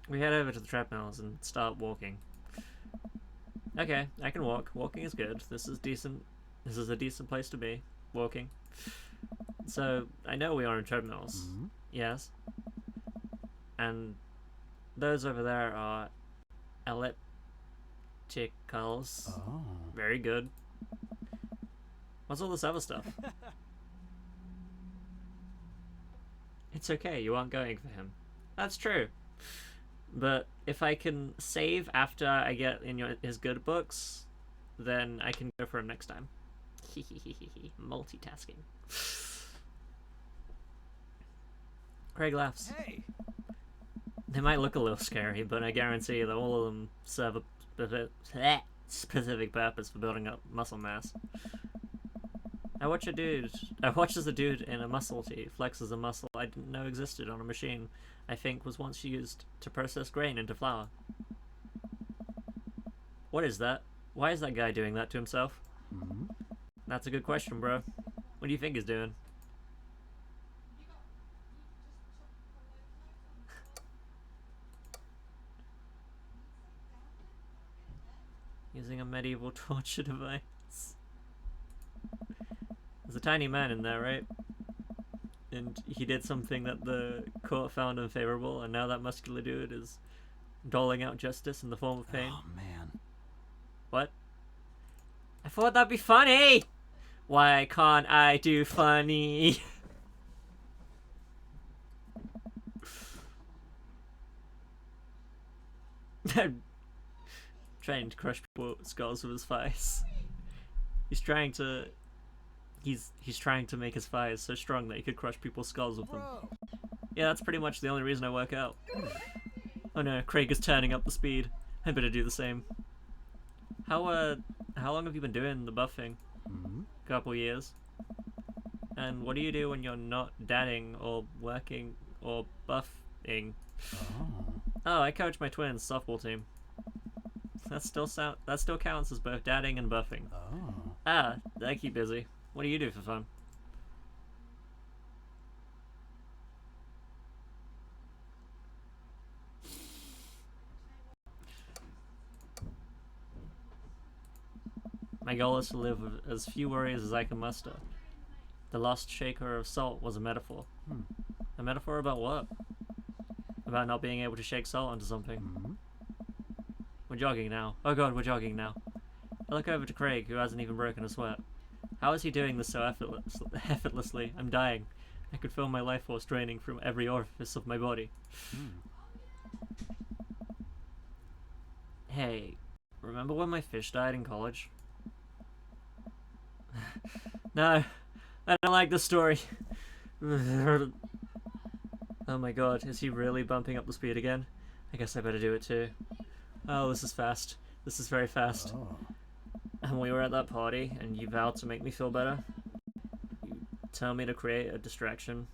S1: We head over to the treadmills and start walking. Okay, I can walk. Walking is good. This is decent. This is a decent place to be. Walking. So, I know we are in treadmills. Yes. And those over there are ellipticals.
S2: Oh.
S1: Very good. What's all this other stuff? It's okay, you aren't going for him. That's true. But if I can save after I get in his good books, then I can go for him next time. Multitasking. Craig laughs.
S2: Hey.
S1: They might look a little scary, but I guarantee that all of them serve a specific purpose for building up muscle mass. I watch as a dude in a muscle tee flexes a muscle I didn't know existed on a machine I think was once used to process grain into flour. What is that? Why is that guy doing that to himself? That's a good question, bro. What do you think he's doing? Using a medieval torture device. There's a tiny man in there, right? And he did something that the court found unfavorable, and now that muscular dude is doling out justice in the form of pain.
S2: Oh, man.
S1: What? I thought that'd be funny! Why can't I do funny? I'm trying to crush people's skulls with his thighs. He's trying to make his thighs so strong that he could crush people's skulls with them. Yeah, that's pretty much the only reason I work out. Oh no, Craig is turning up the speed. I better do the same. How long have you been doing the buffing?
S2: Hmm?
S1: Couple years. And what do you do when you're not dadding or working or buffing?
S2: Oh.
S1: Oh, I coach my twins' softball team. That still counts as both dadding and buffing.
S2: Oh.
S1: Ah, I keep busy. What do you do for fun? My goal is to live with as few worries as I can muster. The lost shaker of salt was a metaphor.
S2: Hmm.
S1: A metaphor about what? About not being able to shake salt into something.
S2: Hmm?
S1: We're jogging now. Oh god, we're jogging now. I look over to Craig, who hasn't even broken a sweat. How is he doing this so effortlessly? I'm dying. I could feel my life force draining from every orifice of my body.
S2: Hmm.
S1: Hey, remember when my fish died in college? No, I don't like this story. Oh my god, is he really bumping up the speed again? I guess I better do it too. Oh, this is fast. This is very fast.
S2: Oh.
S1: And we were at that party, and you vowed to make me feel better. You tell me to create a distraction.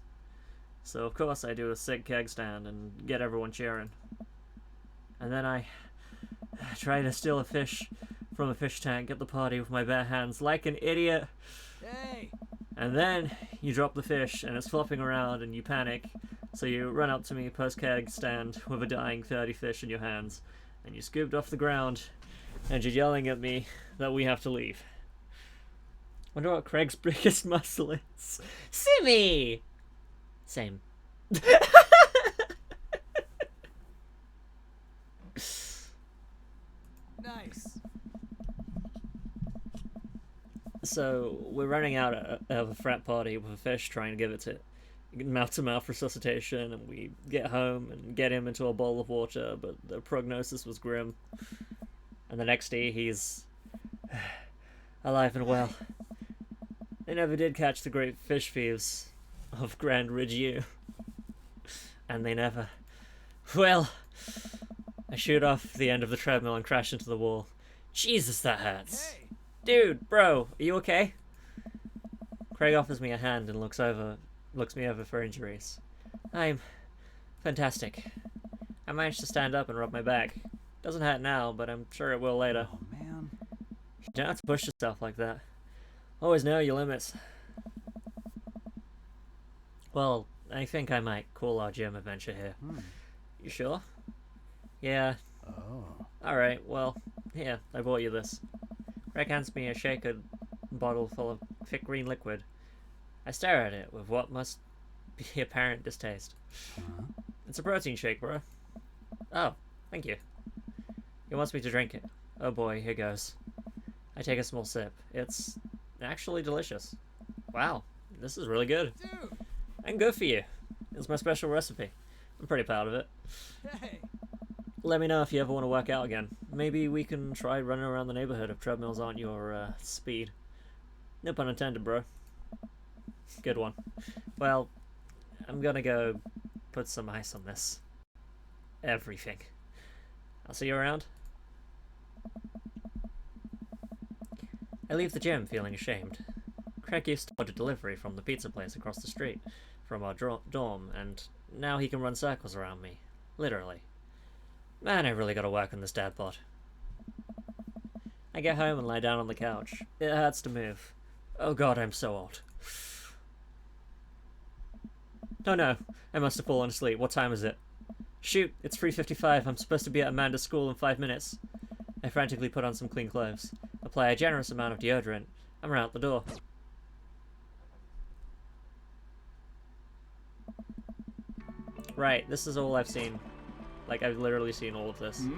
S1: So of course I do a sick keg stand and get everyone cheering. And then I try to steal a fish from a fish tank at the party with my bare hands like an idiot.
S4: Hey!
S1: And then you drop the fish and it's flopping around and you panic. So you run up to me post keg stand with a dying 30 fish in your hands. And you scooped off the ground and you're yelling at me that we have to leave. Wonder what Craig's biggest muscle is. Simmy! Same.
S4: Nice.
S1: So we're running out of a frat party with a fish trying to give it to mouth-to-mouth resuscitation, and we get home and get him into a bowl of water, but the prognosis was grim. And the next day he's alive and well. They never did catch the great fish thieves of Grand Ridge U. And they never... Well, I shoot off the end of the treadmill and crash into the wall. Jesus, that hurts.
S4: Hey!
S1: Dude, bro, are you okay? Craig offers me a hand and looks me over for injuries. I'm fantastic. I managed to stand up and rub my back. Doesn't hurt now, but I'm sure it will later.
S2: Oh, man.
S1: You don't have to push yourself like that. Always know your limits. Well, I think I might call our gym adventure here.
S2: Hmm.
S1: You sure? Yeah.
S2: Oh.
S1: Alright, well, here, I bought you this. Greg hands me a shaker bottle full of thick green liquid. I stare at it with what must be apparent distaste.
S2: Huh?
S1: It's a protein shake, bro. Oh, thank you. He wants me to drink it. Oh boy, here goes. I take a small sip. It's actually delicious. Wow, this is really good.
S4: Dude!
S1: And good for you. It's my special recipe. I'm pretty proud of it.
S4: Hey!
S1: Let me know if you ever want to work out again. Maybe we can try running around the neighborhood if treadmills aren't your speed. No pun intended, bro. Good one. Well, I'm gonna go put some ice on this. Everything. I'll see you around. I leave the gym feeling ashamed. Craig used to order delivery from the pizza place across the street from our dorm, and now he can run circles around me. Literally. Man, I really gotta work on this dad bod. I get home and lie down on the couch. It hurts to move. Oh god, I'm so old. Oh no, I must have fallen asleep. What time is it? Shoot, it's 3:55. I'm supposed to be at Amanda's school in 5 minutes. I frantically put on some clean clothes, apply a generous amount of deodorant, and run out the door. Right, this is all I've seen. Like, I've literally seen all of this.
S5: No.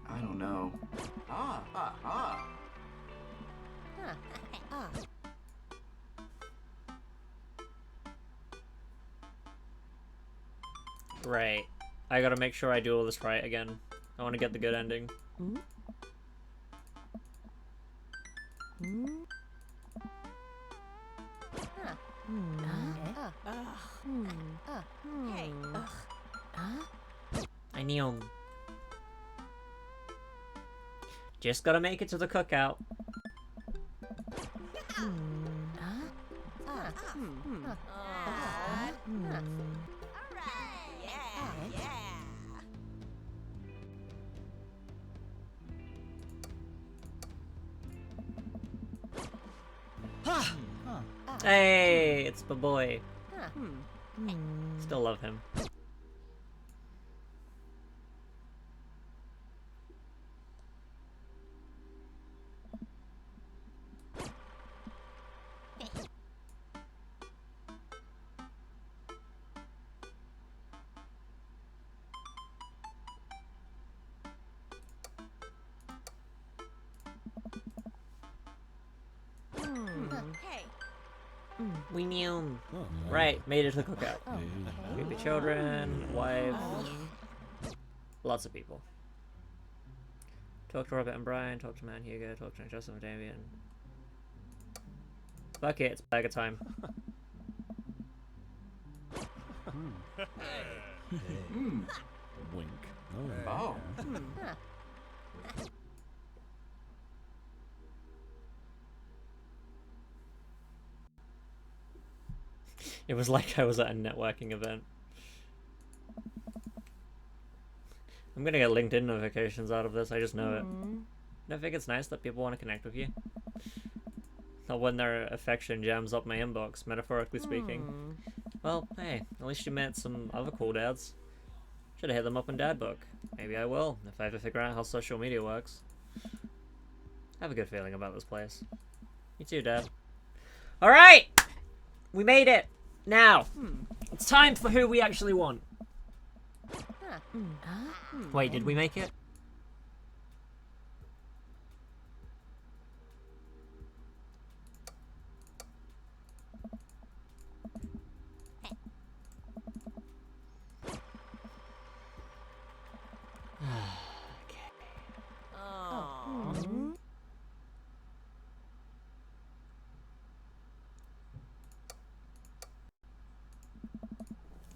S5: I don't know.
S3: Huh. Ah.
S1: Right. I gotta make sure I do all this right again. I want to get the good ending. I knew. Just gotta make it to the cookout. Hey, it's the boy. Still love him. We knew.
S2: Oh,
S1: Right, made it to the cookout. Baby children, wife, lots of people. Talk to Robert and Brian, talk to Man Hugo, talk to Joseph and Damien. Fuck it, it's burger time.
S2: Wink.
S3: Oh.
S1: It was like I was at a networking event. I'm gonna get LinkedIn notifications out of this, I just know it. I think it's nice that people want to connect with you. Not when their affection jams up my inbox, metaphorically speaking. Well, hey, at least you met some other cool dads. Should have hit them up in Dad Book. Maybe I will, if I ever figure out how social media works. I have a good feeling about this place. You too, Dad. Alright! We made it! Now, it's time for who we actually want. Wait, did we make it?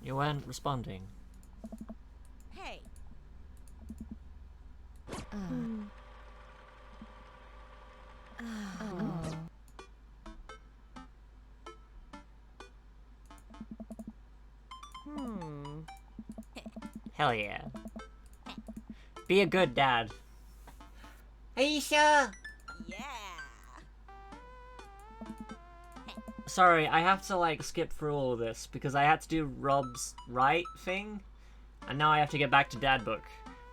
S1: You weren't responding.
S5: Hey.
S1: Hell yeah. Be a good dad. Aisha!
S5: Yeah.
S1: Sorry, I have to like skip through all of this because I had to do Rob's right thing, and now I have to get back to Dad Book.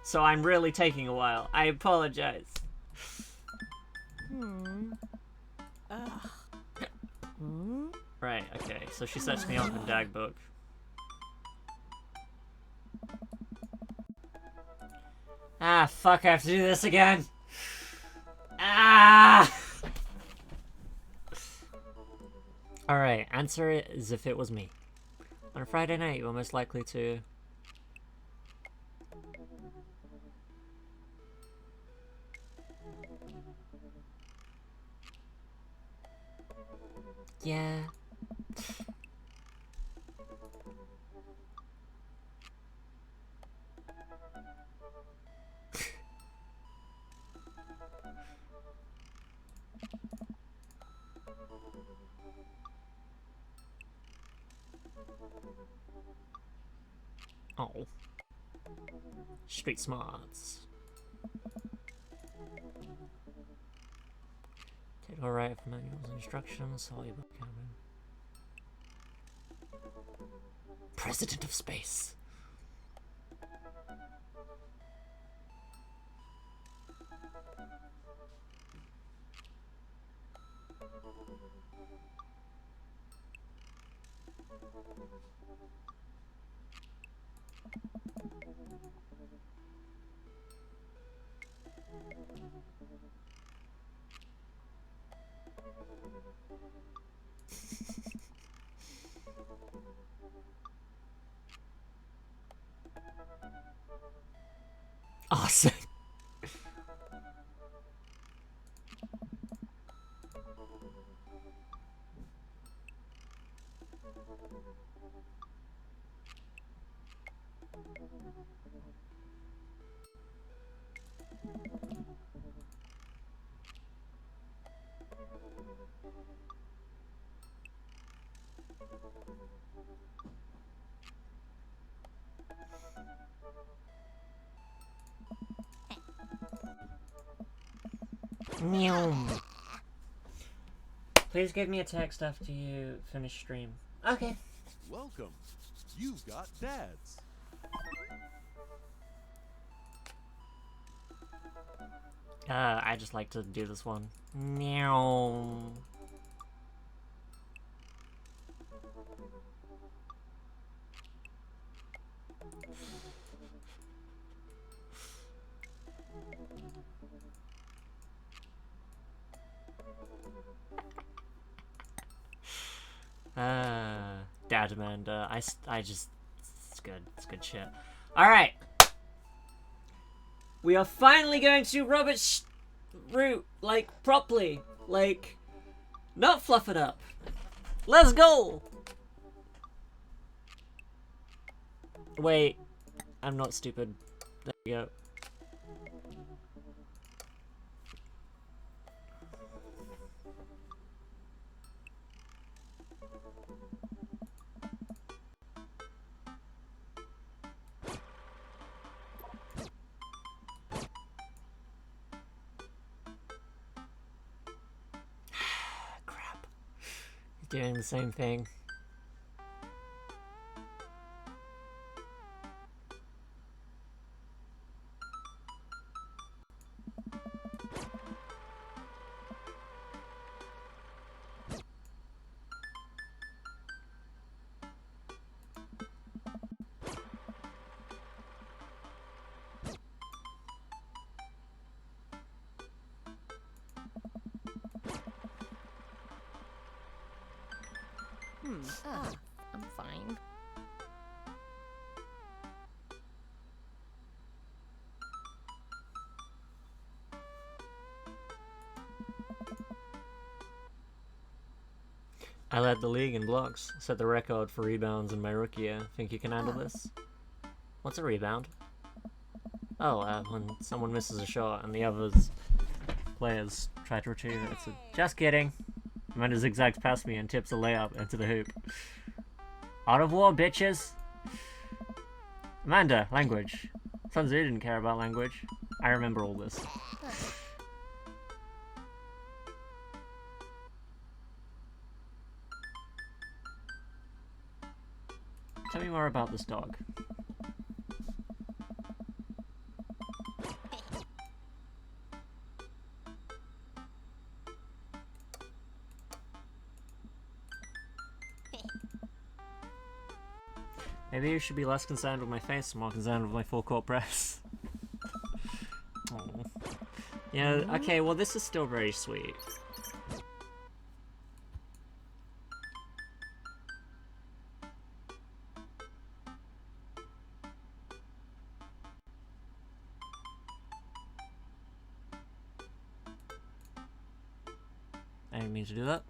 S1: So I'm really taking a while. I apologize. Right, okay, so she sets me up in Dad Book. Ah, fuck, I have to do this again. Ah! Alright, answer it as if it was me. On a Friday night, you were most likely to... Yeah. Oh. Street smarts. Take all right from manuals and instructions, all your book canon. President of Space. Awesome. Meow. Please give me a text after you finish stream. Okay.
S6: Welcome. You've got dads.
S1: I just like to do this one. Meow. Dad Amanda, I just, it's good shit. Alright. We are finally going to Robert's route, like, properly. Like, not fluff it up. Let's go! Wait, I'm not stupid. There we go. Crap. Doing the same thing.
S5: I'm fine.
S1: I led the league in blocks, set the record for rebounds in my rookie year. Think you can handle this? What's a rebound? Oh, when someone misses a shot and the others players try to retrieve it. Just kidding. Amanda zigzags past me and tips a layup into the hoop. Out of war, bitches! Amanda, language. Sun Tzu didn't care about language. I remember all this. Tell me more about this dog. Maybe you should be less concerned with my face and more concerned with my full court press. Aww. Yeah, okay, well this is still very sweet. I didn't mean to do that.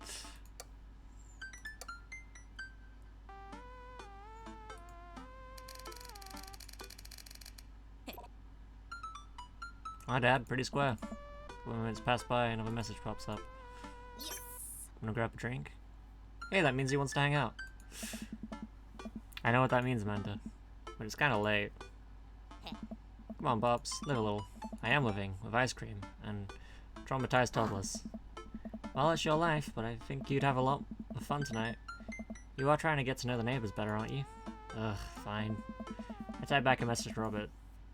S1: My dad, pretty square. 4 minutes pass by, another message pops up.
S5: Yes.
S1: Wanna grab a drink? Hey, that means he wants to hang out. I know what that means, Amanda. But it's kinda late. Come on, Pops, live a little. I am living, with ice cream, and traumatized toddlers. Well, it's your life, but I think you'd have a lot of fun tonight. You are trying to get to know the neighbors better, aren't you? Ugh, fine. I type back a message to Robert,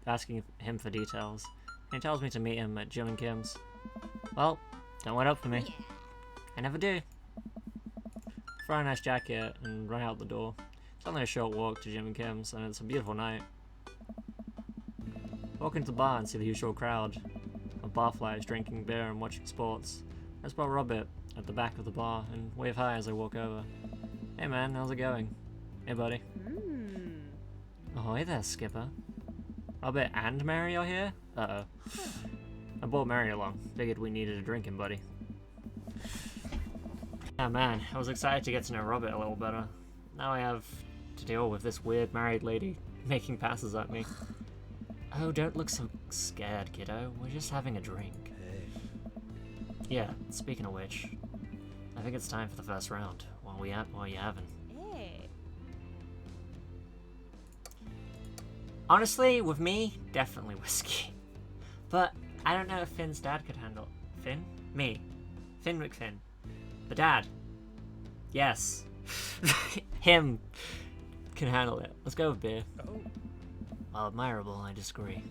S1: asking him for details. He tells me to meet him at Jim and Kim's. Well, don't wait up for me. I never do. Throw a nice jacket and run out the door. It's only a short walk to Jim and Kim's, and it's a beautiful night. Walk into the bar and see the usual crowd of barflies drinking beer and watching sports. I spot Robert at the back of the bar and wave hi as I walk over. Hey man, how's it going? Hey buddy. Ahoy there, Skipper. Robert and Mary are here? Uh-oh. I brought Mary along. Figured we needed a drinking buddy. Ah man, I was excited to get to know Robert a little better. Now I have to deal with this weird married lady making passes at me. Oh, don't look so scared, kiddo. We're just having a drink.
S2: Hey.
S1: Yeah, speaking of which, I think it's time for the first round. While you're having.
S5: Hey.
S1: Honestly, with me, definitely whiskey. But I don't know if Finn's dad could handle it. Finn? Me. Finn McFinn. The dad. Yes. Him can handle it. Let's go with beer.
S2: Oh.
S1: While admirable, I disagree.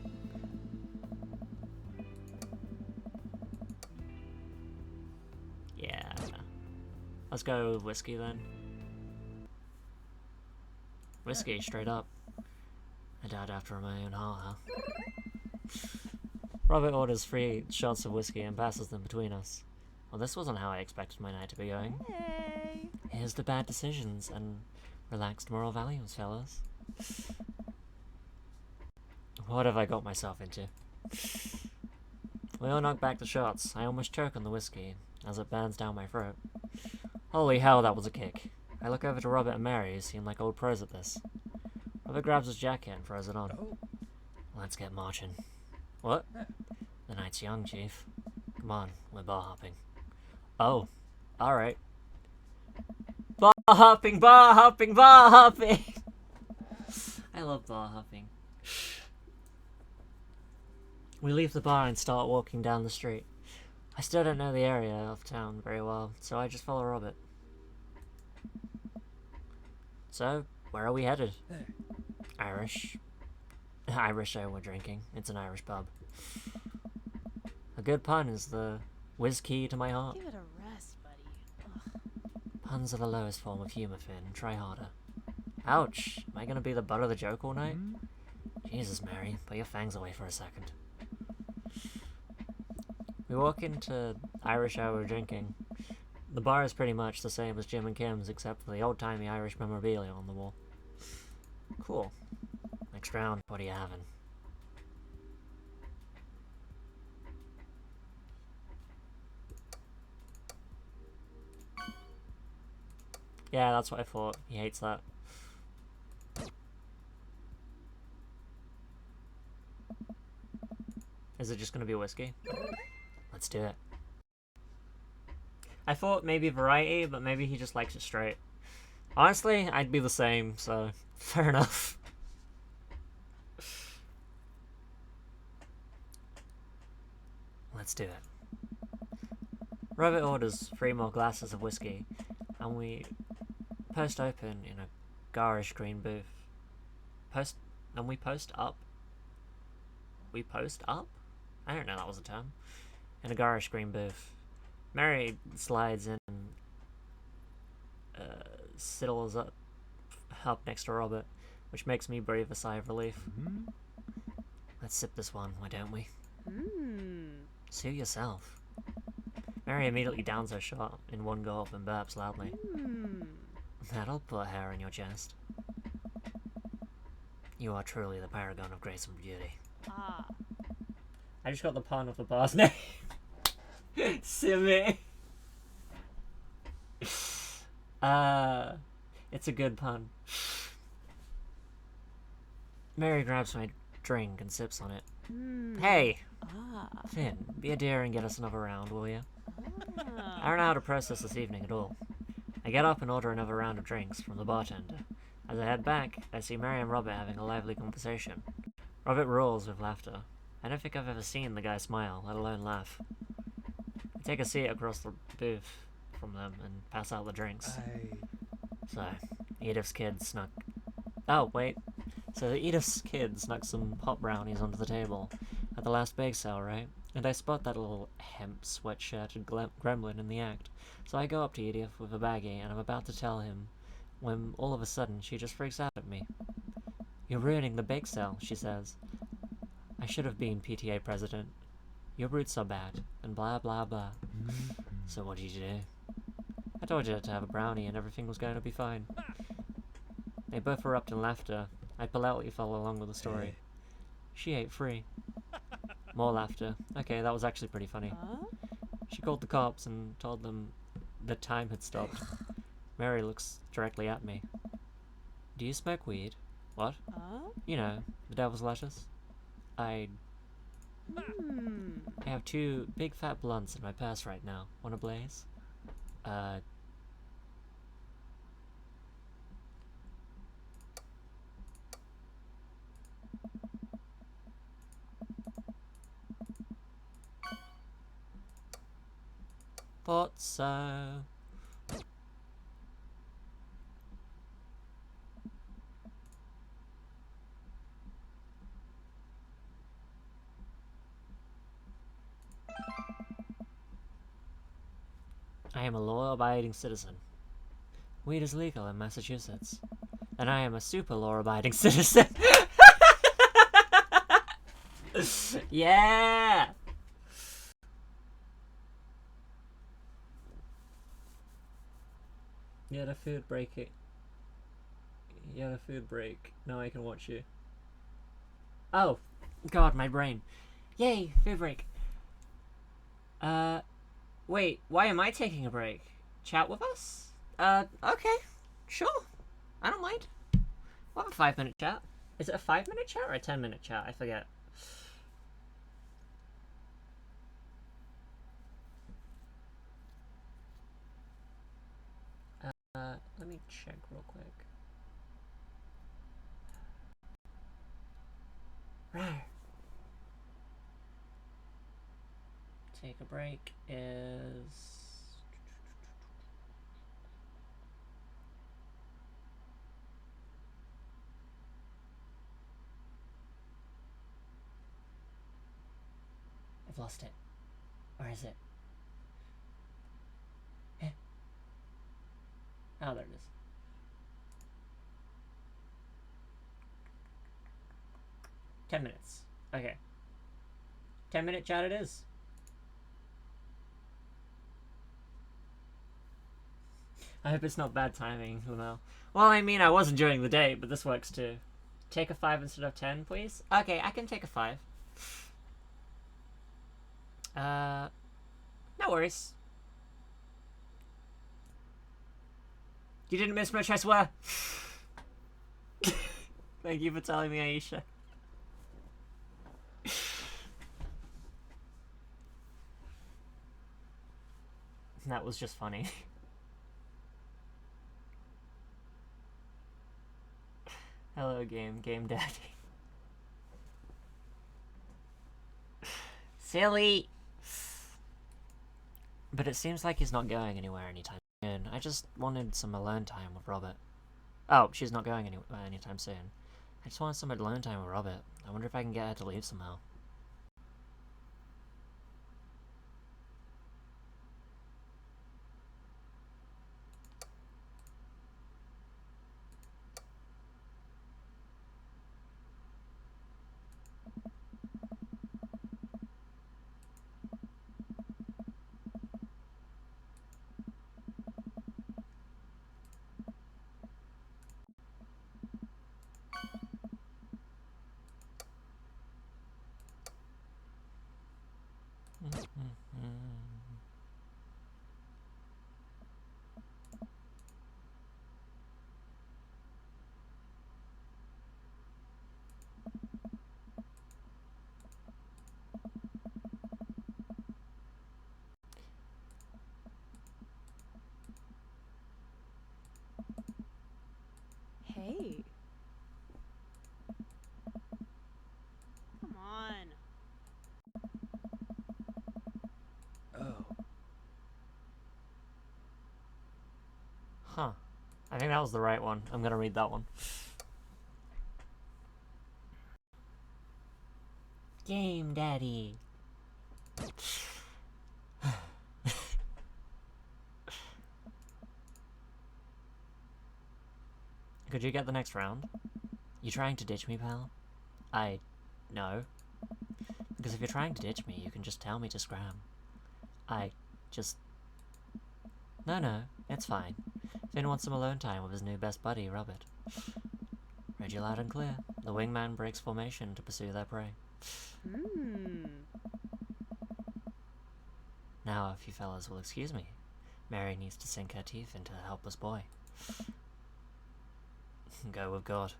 S1: Yeah. Let's go with whiskey then. Whiskey, straight up. I died after my own heart, huh? Robert orders 3 shots of whiskey and passes them between us. Well, this wasn't how I expected my night to be going.
S5: Hey.
S1: Here's the bad decisions and relaxed moral values, fellas. What have I got myself into? We all knock back the shots. I almost choke on the whiskey as it burns down my throat. Holy hell, that was a kick. I look over to Robert and Mary, who seem like old pros at this. Robert grabs his jacket and throws it on.
S2: Oh.
S1: Let's get marching. What? The night's young, Chief. Come on, we're bar hopping. Oh, alright. Bar hopping, bar hopping, bar hopping! I love bar hopping. We leave the bar and start walking down the street. I still don't know the area of town very well, so I just follow Robert. So, where are we headed? Irish. Irish we're drinking. It's an Irish pub. A good pun is the whiz key to my heart.
S5: Give it a rest, buddy. Ugh.
S1: Puns are the lowest form of humour, Finn. Try harder. Ouch! Am I gonna be the butt of the joke all night? Jesus, Mary, put your fangs away for a second. We walk into Irish Hour drinking. The bar is pretty much the same as Jim and Kim's, except for the old-timey Irish memorabilia on the wall. Cool. Next round, what are you having? Yeah, that's what I thought. He hates that. Is it just gonna be whiskey? Let's do it. I thought maybe variety, but maybe he just likes it straight. Honestly, I'd be the same, so fair enough. Let's do it. Robert orders 3 more glasses of whiskey, and we post open in a garish green booth. We post up? We post up? I don't know that was a term. In a garish green booth. Mary slides in and settles up next to Robert, which makes me breathe a sigh of relief. Let's sip this one, why don't we? Sue yourself. Mary immediately downs her shot in one gulp and burps loudly. That'll put hair in your chest. You are truly the paragon of grace and beauty.
S5: Ah.
S1: I just got the pun of the bar's name. Simmy. It's a good pun. Mary grabs my drink and sips on it. Hey!
S5: Ah.
S1: Finn, be a dear and get us another round, will you?
S5: Ah.
S1: I don't know how to process this evening at all. I get up and order another round of drinks from the bartender. As I head back, I see Mary and Robert having a lively conversation. Robert roars with laughter. I don't think I've ever seen the guy smile, let alone laugh. I take a seat across the booth from them and pass out the drinks. So, Edith's kid snuck... Oh, wait. So Edith's kid snuck some hot brownies onto the table at the last bake sale, right? And I spot that little hemp sweatshirted gremlin in the act. So I go up to Edith with a baggie and I'm about to tell him when all of a sudden she just freaks out at me. You're ruining the bake sale, she says. I should have been PTA president. Your roots are bad, and blah blah blah. So what did you do? I told you to have a brownie and everything was going to be fine. They both erupt in laughter. I politely follow along with the story. She ate free. More laughter. Okay, that was actually pretty funny. She called the cops and told them the time had stopped. Mary looks directly at me. Do you smoke weed? What? You know, the devil's lettuce. I
S5: Hmm.
S1: have 2 big fat blunts in my purse right now. Wanna blaze? Thought so. I am a law-abiding citizen. Weed is legal in Massachusetts. And I am a super law-abiding citizen. Yeah! You had a food break. You had a food break. Now I can watch you. Oh, God, my brain. Yay, food break. Wait, why am I taking a break? Chat with us? Okay. Sure. I don't mind. We'll have a 5-minute chat. Is it a 5-minute chat or a 10-minute chat? I forget. Let me check real quick. Rawr. Take a break is... I've lost it. Where is it? Oh, there it is. $10 minutes. Okay. 10-minute chat it is. I hope it's not bad timing, Lamel. Well, I mean, I was enjoying the day, but this works too. Take a 5 instead of 10, please? Okay, I can take a 5. No worries. You didn't miss much, I swear. Thank you for telling me, Aisha. That was just funny. Hello, Game Daddy. Silly! But it seems like he's not going anywhere anytime soon. I just wanted some alone time with Robert. Oh, she's not going anywhere anytime soon. I just wanted some alone time with Robert. I wonder if I can get her to leave somehow.
S5: Hey. Come on.
S2: Oh.
S1: Huh. I think that was the right one. I'm gonna read that one. Game Daddy. Could you get the next round? You trying to ditch me, pal? No. Because if you're trying to ditch me, you can just tell me to scram. No, it's fine. Finn wants some alone time with his new best buddy, Robert. Read you loud and clear. The wingman breaks formation to pursue their prey. Now, if you fellas will excuse me, Mary needs to sink her teeth into the helpless boy. Go with God.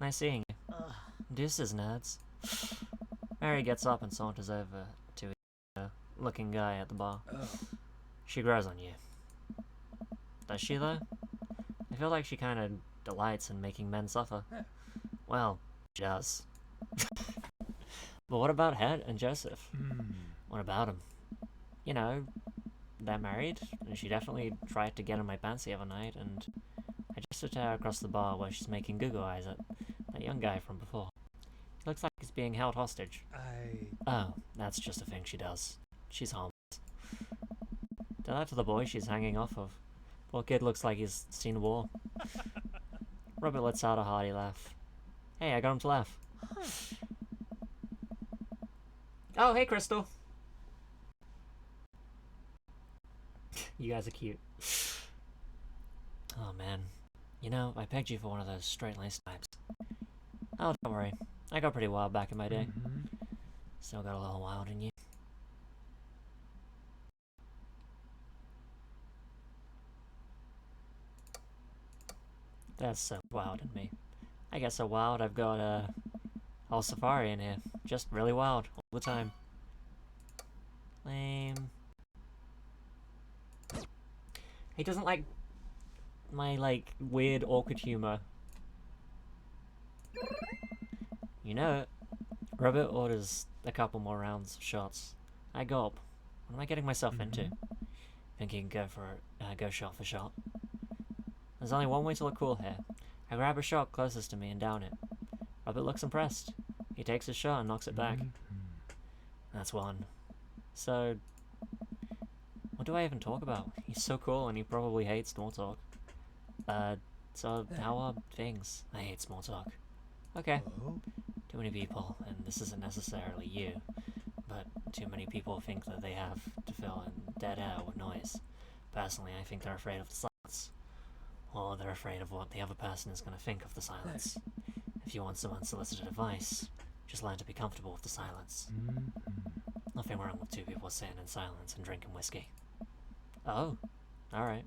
S1: Nice seeing you.
S5: Ugh.
S1: Deuces, nerds. Mary gets up and saunters over to a looking guy at the bar.
S2: Oh.
S1: She grows on you. Does she, though? I feel like she kind of delights in making men suffer.
S2: Yeah.
S1: Well, she does. But what about Het and Joseph? What about him? You know, they're married, and she definitely tried to get in my pants the other night, and I just stood her across the bar where she's making Google eyes at that young guy from before. He looks like he's being held hostage. Oh, that's just a thing she does. She's harmless. Tell that to the boy she's hanging off of. Poor kid looks like he's seen war. Robert lets out a hearty laugh. Hey, I got him to laugh. Oh, hey, Crystal. You guys are cute. Oh, man. You know, I pegged you for one of those straight-laced types. Oh, don't worry. I got pretty wild back in my day. Still got a little wild in you. That's so wild in me. I get so wild I've got a whole safari in here. Just really wild all the time. Lame. He doesn't like my, like, weird, awkward humor. You know it. Robert orders a couple more rounds of shots. I gulp. What am I getting myself into? Think he can go shot for shot? There's only one way to look cool here. I grab a shot closest to me and down it. Robert looks impressed. He takes his shot and knocks it back. That's one. So, what do I even talk about? He's so cool and he probably hates small talk. So how are things? I hate small talk. Okay. Too many people, and this isn't necessarily you, but too many people think that they have to fill in dead air with noise. Personally, I think they're afraid of the silence. Or they're afraid of what the other person is going to think of the silence. If you want some unsolicited advice, just learn to be comfortable with the silence. Nothing wrong with two people sitting in silence and drinking whiskey. Oh, alright.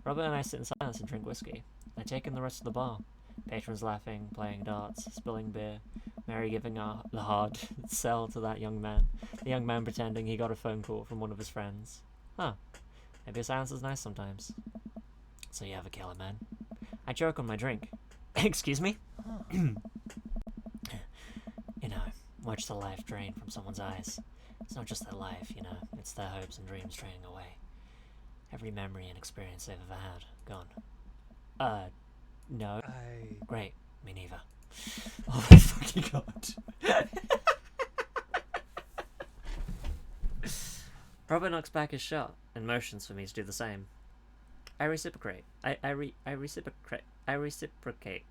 S1: Robert and I sit in silence and drink whiskey. I take in the rest of the bar. Patrons laughing, playing darts, spilling beer. Mary giving the hard sell to that young man. The young man pretending he got a phone call from one of his friends. Huh. Maybe silence is nice sometimes. So you have a killer, man. I choke on my drink. Excuse me? You know, watch the life drain from someone's eyes. It's not just their life, you know. It's their hopes and dreams draining away. Every memory and experience they've ever had, gone. No. Great. Me neither. Oh my fucking god. Robert knocks back his shot and motions for me to do the same. I reciprocate. I reciprocate.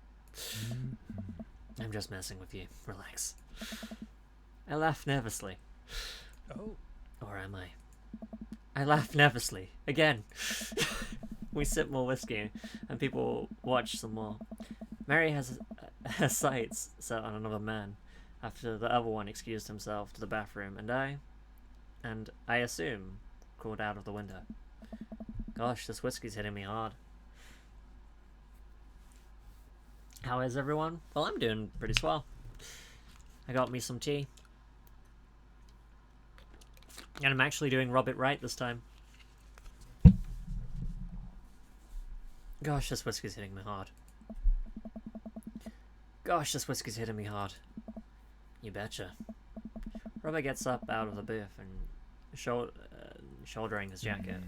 S1: I'm just messing with you. Relax. I laugh nervously.
S2: Oh.
S1: Or am I? I laugh nervously. Again. We sip more whiskey, and people watch some more. Mary has her sights set on another man, after the other one excused himself to the bathroom, and I assume, crawled out of the window. Gosh, this whiskey's hitting me hard. How is everyone? Well, I'm doing pretty swell. I got me some tea. And I'm actually doing Robert right this time. Gosh, this whiskey's hitting me hard. Gosh, this whiskey's hitting me hard. You betcha. Robert gets up out of the booth and shouldering his jacket.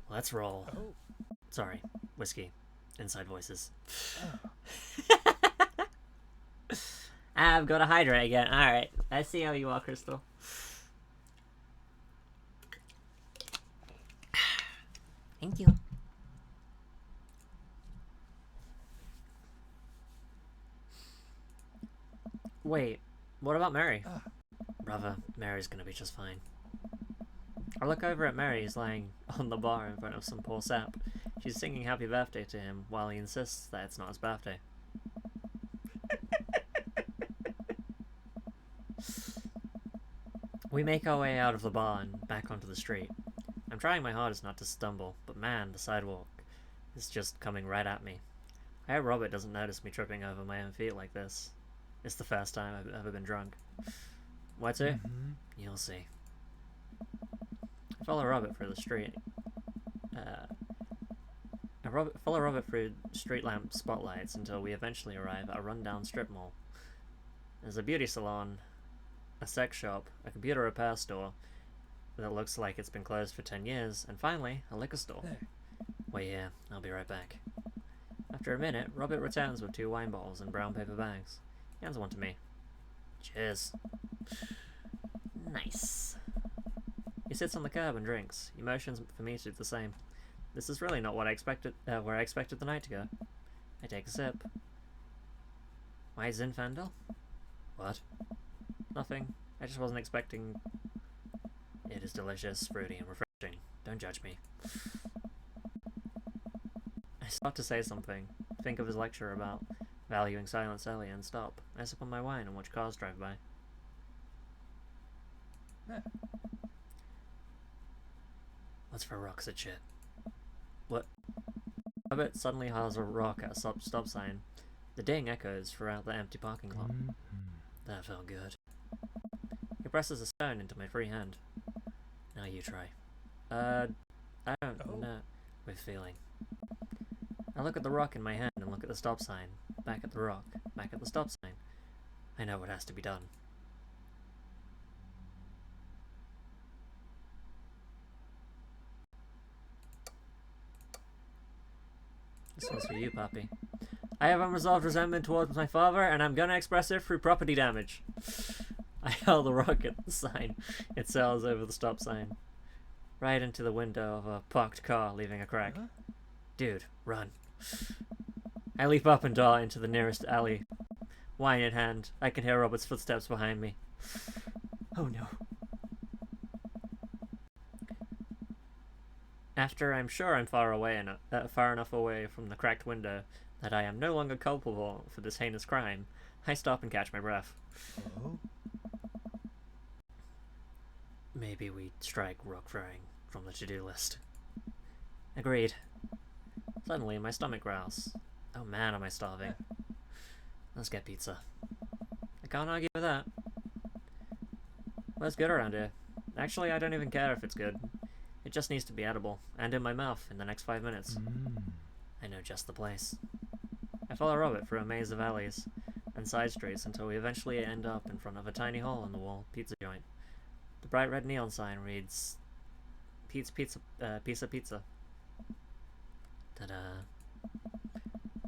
S1: Let's roll.
S2: Oh.
S1: Sorry, whiskey. Inside voices. I've got to hydrate again. Alright, I see how you are, Crystal. Thank you. Wait, what about Mary? Brother, Mary's gonna be just fine. I look over at Mary, who's lying on the bar in front of some poor sap. She's singing happy birthday to him while he insists that it's not his birthday. We make our way out of the bar and back onto the street. I'm trying my hardest not to stumble, but man, the sidewalk is just coming right at me. I hope Robert doesn't notice me tripping over my own feet like this. It's the first time I've ever been drunk. Where to? You'll see. I follow Robert through the street. Follow Robert through street lamp spotlights until we eventually arrive at a rundown strip mall. There's a beauty salon, a sex shop, a computer repair store that looks like it's been closed for 10 years, and finally, a liquor store.
S2: There.
S1: Wait here, I'll be right back. After a minute, Robert returns with 2 wine bottles and brown paper bags. He hands one to me. Cheers. Nice. He sits on the curb and drinks. He motions for me to do the same. This is really not what I expected, where I expected the night to go. I take a sip. Why Zinfandel? What? Nothing. I just wasn't expecting... It is delicious, fruity, and refreshing. Don't judge me. I start to say something. Think of his lecture about valuing silence early and stop. I sip on my wine and watch cars drive by.
S2: Huh.
S1: Let's throw rocks at shit. What? Robert suddenly hurls a rock at a stop sign. The ding echoes throughout the empty parking lot. That felt good. He presses a stone into my free hand. Now you try. I don't know. With feeling. I look at the rock in my hand and look at the stop sign. Back at the rock. Back at the stop sign. I know what has to be done. This one's for you, Poppy. I have unresolved resentment towards my father, and I'm gonna express it through property damage. I hurl the rock at the sign. It sails over the stop sign. Right into the window of a parked car, leaving a crack.
S2: Huh?
S1: Dude, run. I leap up and dart into the nearest alley. Wine in hand, I can hear Robert's footsteps behind me. Oh no. After I'm sure I'm far enough away from the cracked window that I am no longer culpable for this heinous crime, I stop and catch my breath.
S2: Oh?
S1: Maybe we strike rock throwing from the to-do list. Agreed. Suddenly, my stomach growls. Oh man, am I starving. Let's get pizza. I can't argue with that. What's good around here? Actually, I don't even care if it's good. It just needs to be edible, and in my mouth in the next 5 minutes. I know just the place. I follow Robert through a maze of alleys and side streets until we eventually end up in front of a tiny hole in the wall pizza joint. The bright red neon sign reads, Pizza. Ta-da.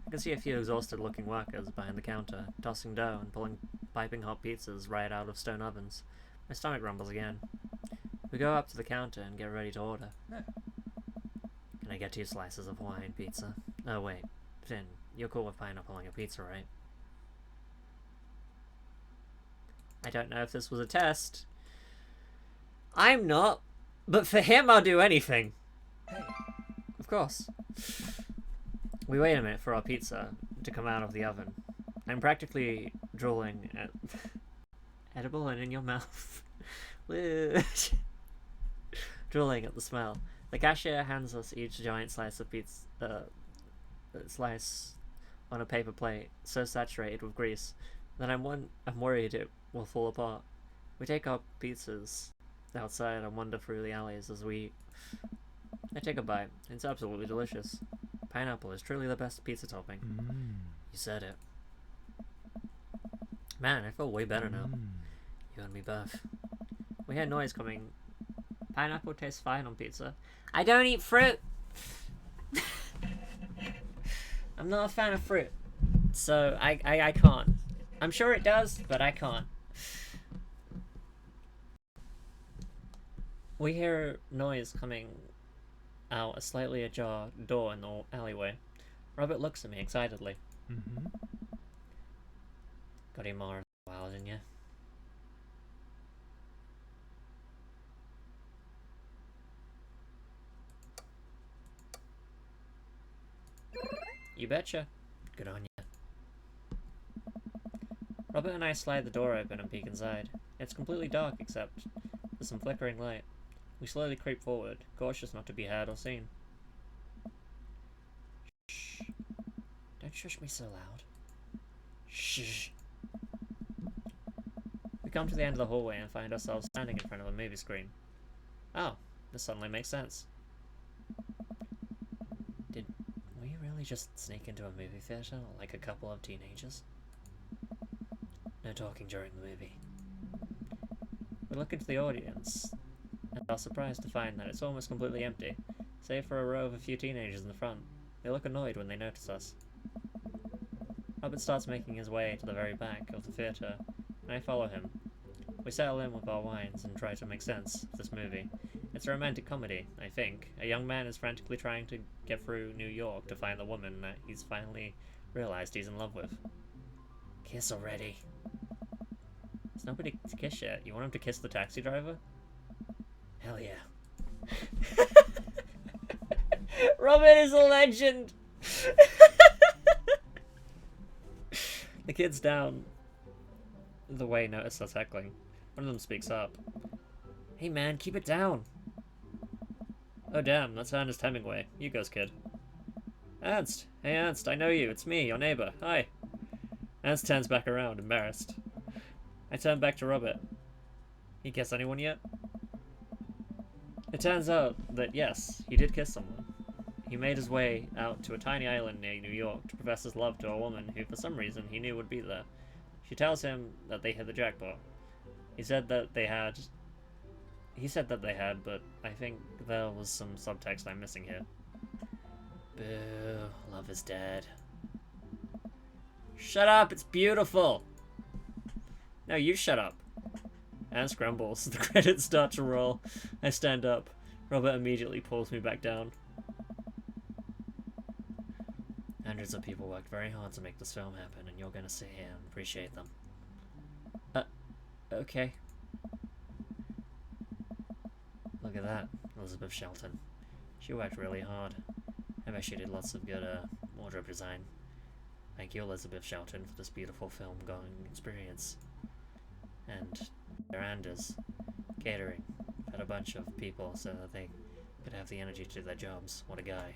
S1: I can see a few exhausted-looking workers behind the counter, tossing dough and pulling piping hot pizzas right out of stone ovens. My stomach rumbles again. We go up to the counter and get ready to order.
S2: Huh.
S1: Can I get 2 slices of Hawaiian pizza? Oh wait, Finn, you're cool with pineapple on your pizza, right? I don't know if this was a test. I'm not, but for him I'll do anything.
S2: Hey.
S1: Of course. We wait a minute for our pizza to come out of the oven. I'm practically drooling at... edible and in your mouth. Drooling at the smell. The cashier hands us each giant slice of pizza, slice on a paper plate, so saturated with grease that I'm worried it will fall apart. We take our pizzas outside and wander through the alleys as we eat. I take a bite. It's absolutely delicious. Pineapple is truly the best pizza topping. You said it. Man, I feel way better now. You and me both. We hear noise coming. Pineapple tastes fine on pizza. I don't eat fruit! I'm not a fan of fruit. So, I can't. I'm sure it does, but I can't. We hear noise coming out a slightly ajar door in the alleyway. Robert looks at me excitedly. Got him more wow, didn't you? You betcha. Good on you. Robert and I slide the door open and peek inside. It's completely dark except for some flickering light. We slowly creep forward, cautious not to be heard or seen. Shh. Don't shush me so loud. Shh. We come to the end of the hallway and find ourselves standing in front of a movie screen. Oh, this suddenly makes sense. Did we really just sneak into a movie theater like a couple of teenagers? No talking during the movie. We look into the audience and are surprised to find that it's almost completely empty, save for a row of a few teenagers in the front. They look annoyed when they notice us. Robert starts making his way to the very back of the theatre, and I follow him. We settle in with our wines and try to make sense of this movie. It's a romantic comedy, I think. A young man is frantically trying to get through New York to find the woman that he's finally realized he's in love with. Kiss already. There's nobody to kiss yet. You want him to kiss the taxi driver? Hell yeah. Robin is a legend! The kids down the way notice us heckling. One of them speaks up. Hey man, keep it down! Oh damn, that's Ernest Hemingway. You goes, kid. Ernst! Hey Ernst, I know you. It's me, your neighbor. Hi. Ernst turns back around, embarrassed. I turn back to Robert. He kiss anyone yet? It turns out that yes, he did kiss someone. He made his way out to a tiny island near New York to profess his love to a woman who for some reason he knew would be there. She tells him that they hit the jackpot. He said that they had, but I think there was some subtext I'm missing here. Boo, love is dead. Shut up, it's beautiful! No, you shut up. Anne scrambles. The credits start to roll. I stand up. Robert immediately pulls me back down. Hundreds of people worked very hard to make this film happen, and you're gonna sit here and appreciate them. Okay. Look at that, Elizabeth Shelton. She worked really hard. I bet she did lots of good wardrobe design. Thank you, Elizabeth Shelton, for this beautiful film-going experience. And Miranda's catering. Had a bunch of people so that they could have the energy to do their jobs. What a guy.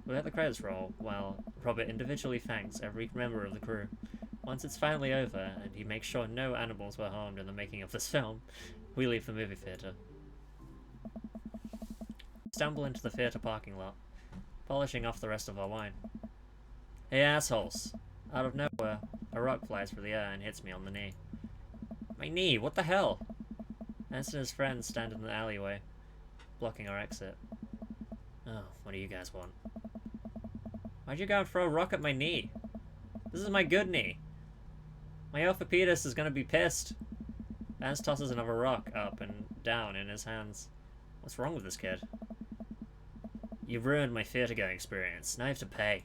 S1: We let the credits roll, while Robert individually thanks every member of the crew. Once it's finally over, and he makes sure no animals were harmed in the making of this film, we leave the movie theater. Stumble into the theater parking lot, polishing off the rest of our wine. Hey assholes! Out of nowhere, a rock flies through the air and hits me on the knee. My knee, what the hell? Ernst and his friends stand in the alleyway, blocking our exit. Oh, what do you guys want? Why'd you go and throw a rock at my knee? This is my good knee. My orthopedist is gonna be pissed. Ernst tosses another rock up and down in his hands. What's wrong with this kid? You ruined my theater-going experience. Now I have to pay.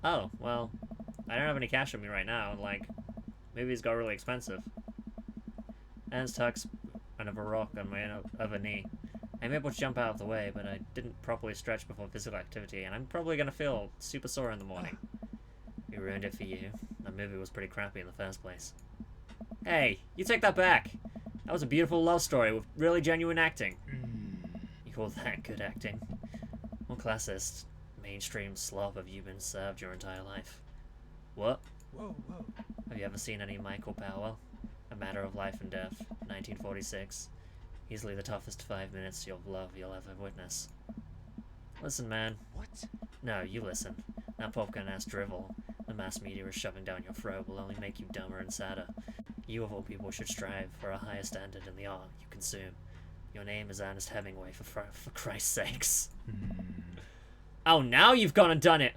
S1: Oh, well, I don't have any cash on me right now, and like, movies got really expensive. Ernst tucks another rock on my other knee. I'm able to jump out of the way, but I didn't properly stretch before physical activity, and I'm probably gonna feel super sore in the morning. We ruined it for you. That movie was pretty crappy in the first place. Hey, you take that back! That was a beautiful love story with really genuine acting. You call that good acting? What classist, mainstream slob have you been served your entire life? What?
S2: Whoa, whoa.
S1: Have you ever seen any Michael Powell? A Matter of Life and Death, 1946. Easily the toughest 5 minutes of love you'll ever witness. Listen, man.
S2: What?
S1: No, you listen. That popcorn-ass drivel the mass media is shoving down your throat will only make you dumber and sadder. You of all people should strive for a higher standard in the art you consume. Your name is Ernest Hemingway, for Christ's sakes. Oh, now you've gone and done it!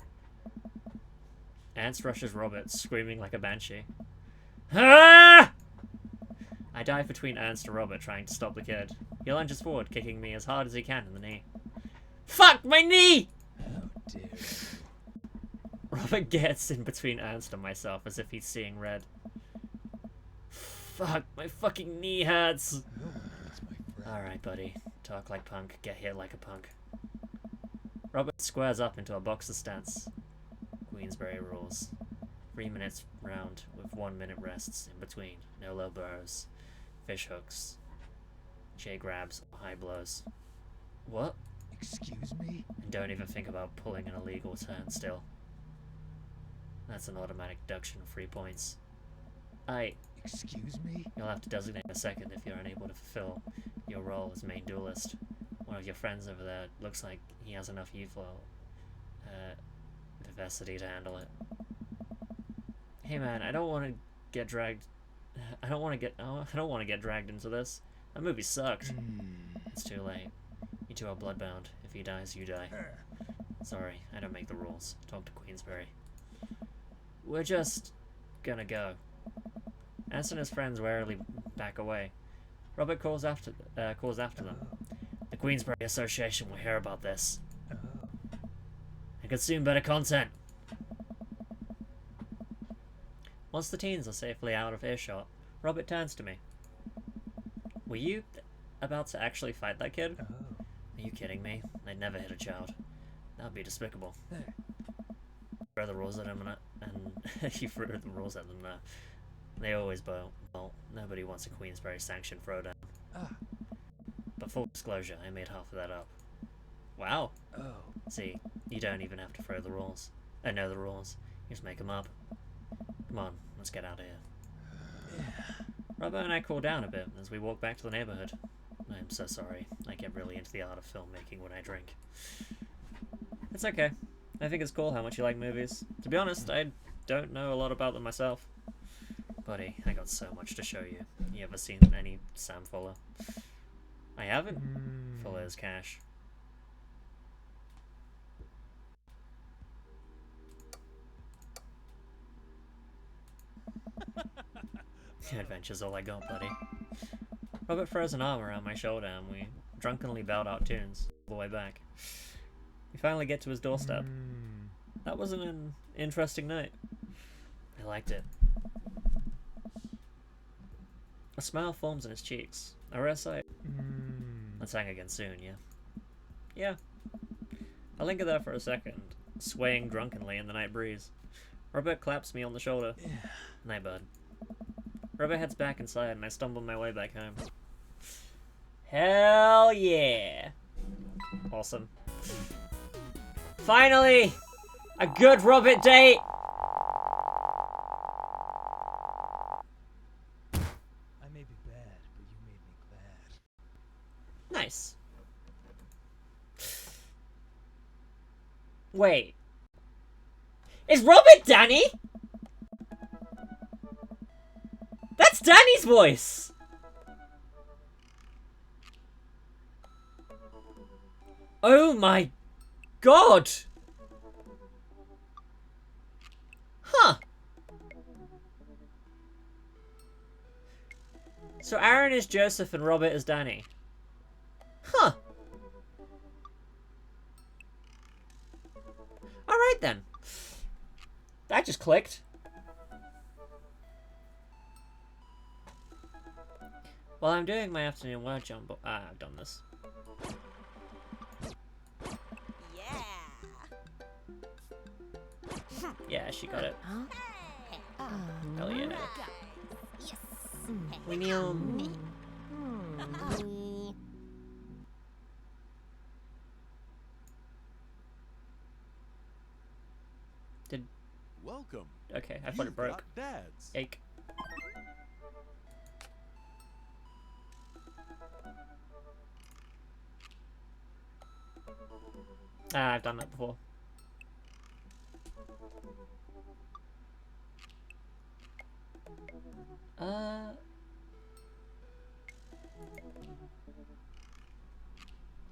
S1: Ernst rushes Robert, screaming like a banshee. Ah! I dive between Ernst and Robert, trying to stop the kid. He lunges forward, kicking me as hard as he can in the knee. Fuck, my knee!
S2: Oh dear.
S1: Robert gets in between Ernst and myself as if he's seeing red. Fuck, my fucking knee hurts!
S2: Oh, that's my friend.
S1: Alright, buddy. Talk like punk, get hit like a punk. Robert squares up into a boxer stance. Queensberry rules. 3 minutes round with 1 minute rests in between. No low blows. Fish hooks. J grabs, high blows. What?
S2: Excuse me?
S1: And don't even think about pulling an illegal turn still. That's an automatic deduction of 3 points.
S2: Excuse me?
S1: You'll have to designate a second if you're unable to fulfill your role as main duelist. One of your friends over there looks like he has enough youthful vivacity to handle it. Hey man, I don't want to get dragged. I don't want to get dragged into this. That movie sucked. It's too late. You two are bloodbound. If he dies, you die. Sorry, I don't make the rules. Talk to Queensberry. We're just gonna go. Anson and his friends warily back away. Robert calls after them. The Queensberry Association will hear about this. And consume better content. Once the teens are safely out of earshot, Robert turns to me. Were you about to actually fight that kid? Are you kidding me? They'd never hit a child. That would be despicable. Throw the rules at him and you threw the rules at them there. They always bolt. Well, nobody wants a Queensberry sanctioned throwdown. But full disclosure, I made half of that up. Wow. See, you don't even have to throw the rules. Know the rules. You just make them up. Come on, let's get out of here. Robert and I cool down a bit as we walk back to the neighborhood. I'm so sorry. I get really into the art of filmmaking when I drink. It's okay. I think it's cool how much you like movies. To be honest, I don't know a lot about them myself. Buddy, I got so much to show you. You ever seen any Sam Fuller? I haven't. Fuller is cash. Adventure's all I got, buddy. Robert throws an arm around my shoulder and we drunkenly belt out tunes all the way back. We finally get to his doorstep. That wasn't an interesting night. I liked it. A smile forms on his cheeks. A rare sight. Let's hang again soon, yeah? Yeah. I linger there for a second, swaying drunkenly in the night breeze. Robert claps me on the shoulder. Night, bud. Robert heads back inside and I stumble my way back home. Hell yeah! Awesome. Finally! A good Robert date!
S2: I may be bad, but you made me glad.
S1: Nice. Wait. Is Robert Danny? That's Danny's voice! Oh my god! Huh. So Aaron is Joseph and Robert is Danny. Huh. Alright then. That just clicked. While I'm doing my afternoon word jumble, I've done this. Yeah, she got it. Hell yeah. We need Did
S6: Welcome.
S1: okay? I thought it
S6: You've
S1: broke.
S6: got dads.
S1: Ache. I've done that before. I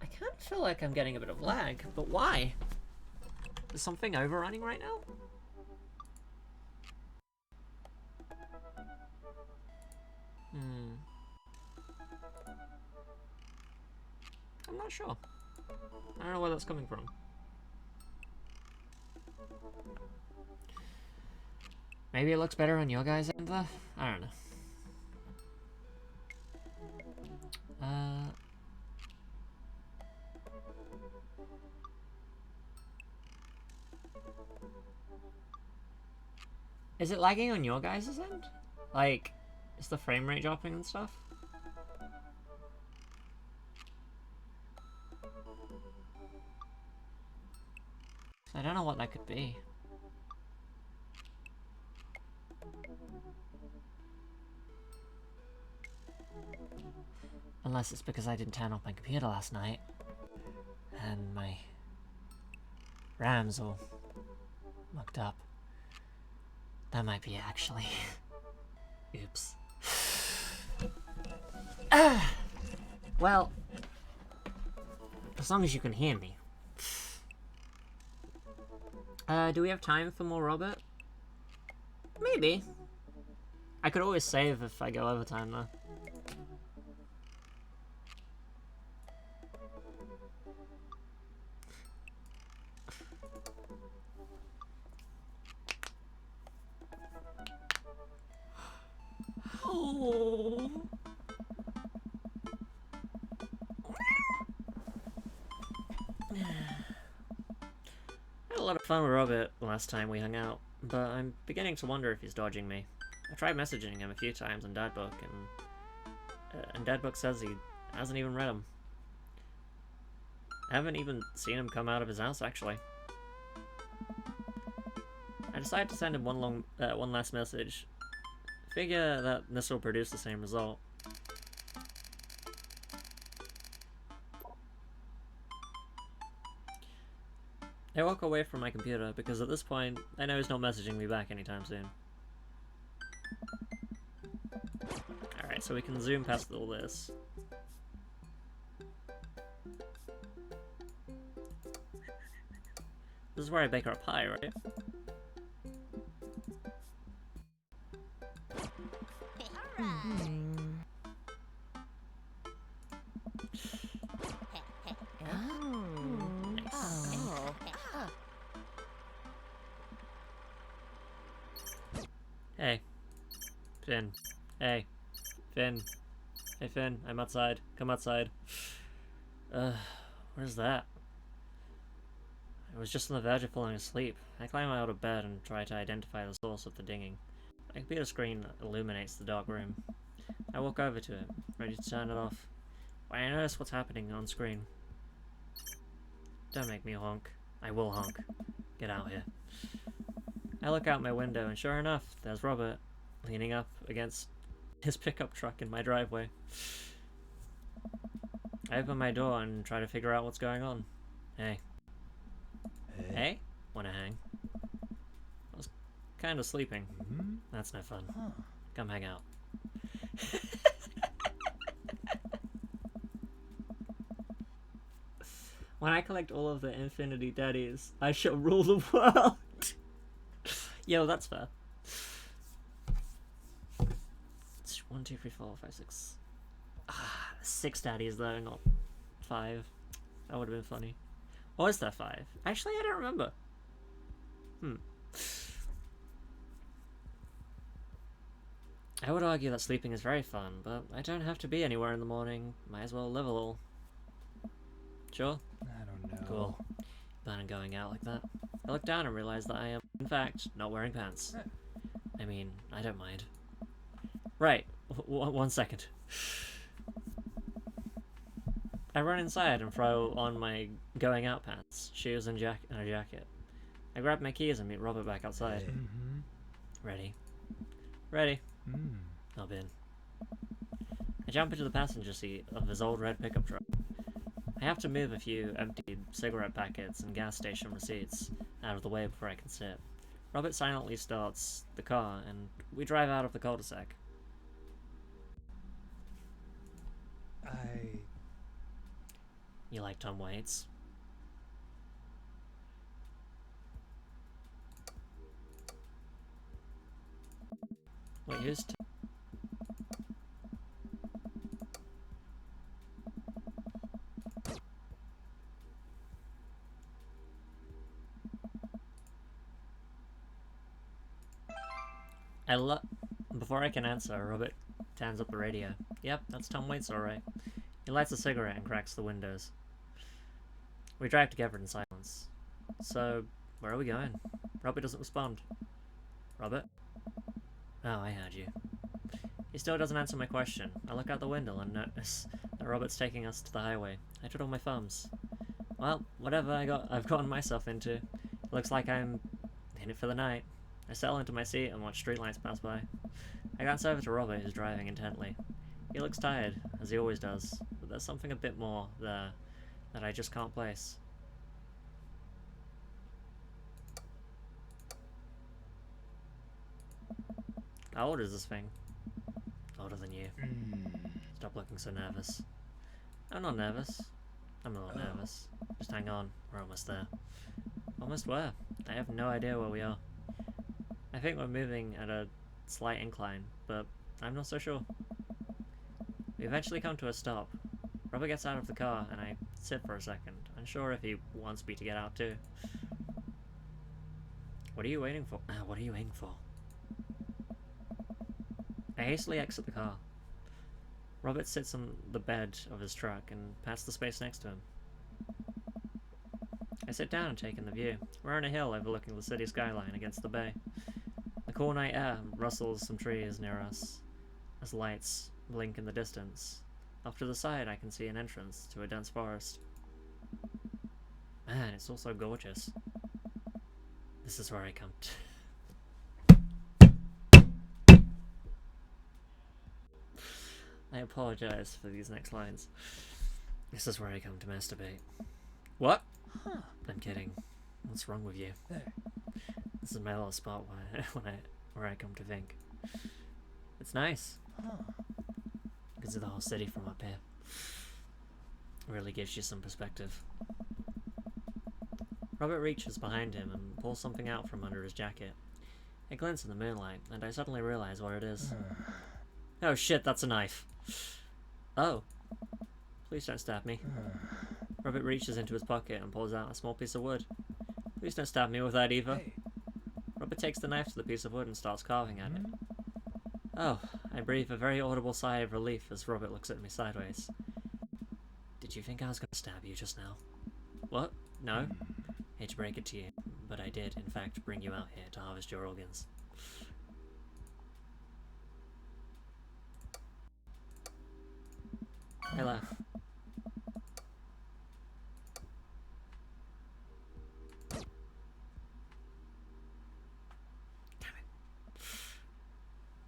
S1: kind of feel like I'm getting a bit of lag, but why? Is something overrunning right now? I'm not sure. I don't know where that's coming from. Maybe it looks better on your guys' end though? I don't know. Is it lagging on your guys' end? Like, is the frame rate dropping and stuff? I don't know what that could be. Unless it's because I didn't turn off my computer last night. And my RAM's all mucked up. That might be it, actually. Oops. Well, as long as you can hear me. Do we have time for more Robert? Maybe. I could always save if I go overtime, though. Oh. I had a lot of fun with Robert last time we hung out, but I'm beginning to wonder if he's dodging me. I tried messaging him a few times on Dadbook, and Dadbook says he hasn't even read them. I haven't even seen him come out of his house, actually. I decided to send him one last message. Figure that this will produce the same result. I walk away from my computer because at this point, I know he's not messaging me back anytime soon. Alright, so we can zoom past all this. This is where I bake our pie, right? Hey. Finn. Hey. Finn. Hey Finn, I'm outside. Come outside. Where's that? I was just on the verge of falling asleep. I climb out of bed and try to identify the source of the dinging. My computer screen illuminates the dark room. I walk over to it, ready to turn it off. When I notice what's happening on screen. Don't make me honk. I will honk. Get out here. I look out my window and sure enough, there's Robert, leaning up against his pickup truck in my driveway. I open my door and try to figure out what's going on. Hey. Hey? Wanna hang? I was kind of sleeping. That's no fun. Come hang out. When I collect all of the Infinity Daddies, I shall rule the world! Yo, that's fair. It's 1, 2, 3, 4, 5, 6. 6 daddies though, not 5. That would have been funny. Or is there 5? Actually, I don't remember. I would argue that sleeping is very fun, but I don't have to be anywhere in the morning. Might as well live a little. Sure?
S2: I don't know.
S1: Cool. Plan on going out like that. I look down and realize that I am, in fact, not wearing pants. I mean, I don't mind. Right. 1 second. I run inside and throw on my going out pants, shoes and a jacket. I grab my keys and meet Robert back outside. Ready. Ready. Hop in. I jump into the passenger seat of his old red pickup truck. I have to move a few emptied cigarette packets and gas station receipts out of the way before I can sit. Robert silently starts the car, and we drive out of the cul-de-sac. You like Tom Waits? Wait, who's Before I can answer, Robert turns up the radio. Yep, that's Tom Waits, alright. He lights a cigarette and cracks the windows. We drive together in silence. So, where are we going? Robert doesn't respond. Robert? Oh, I heard you. He still doesn't answer my question. I look out the window and notice that Robert's taking us to the highway. I twiddle my thumbs. Well, whatever I've gotten myself into. It looks like I'm in it for the night. I settle into my seat and watch streetlights pass by. I glance over to Robert, who's driving intently. He looks tired, as as he always does, but there's something a bit more there that I just can't place. How old is this thing? Older than you. Stop looking so nervous. I'm not nervous. I'm a little nervous. Just hang on, we're almost there. Almost where? I have no idea where we are. I think we're moving at a slight incline, but I'm not so sure. We eventually come to a stop. Robert gets out of the car, and I sit for a second, unsure if he wants me to get out too. What are you waiting for? What are you waiting for? I hastily exit the car. Robert sits on the bed of his truck and pats the space next to him. I sit down and take in the view. We're on a hill overlooking the city skyline against the bay. The cool night air rustles some trees near us as lights blink in the distance. Off to the side I can see an entrance to a dense forest. Man, it's also gorgeous. This is where I come to... I apologize for these next lines. This is where I come to masturbate. What?
S2: Huh.
S1: I'm kidding. What's wrong with you?
S2: There.
S1: This is my little spot where I come to think. It's nice.
S2: Huh.
S1: You can see the whole city from up here. Really gives you some perspective. Robert reaches behind him and pulls something out from under his jacket. It glints in the moonlight, and I suddenly realize what it is. Oh shit, that's a knife. Oh. Please don't stab me. Robert reaches into his pocket and pulls out a small piece of wood. Please don't stab me with that either.
S2: Hey.
S1: Robert takes the knife to the piece of wood and starts carving at it. Oh, I breathe a very audible sigh of relief as Robert looks at me sideways. Did you think I was going to stab you just now? What? No? Hate to break it to you, but I did, in fact, bring you out here to harvest your organs. I laugh.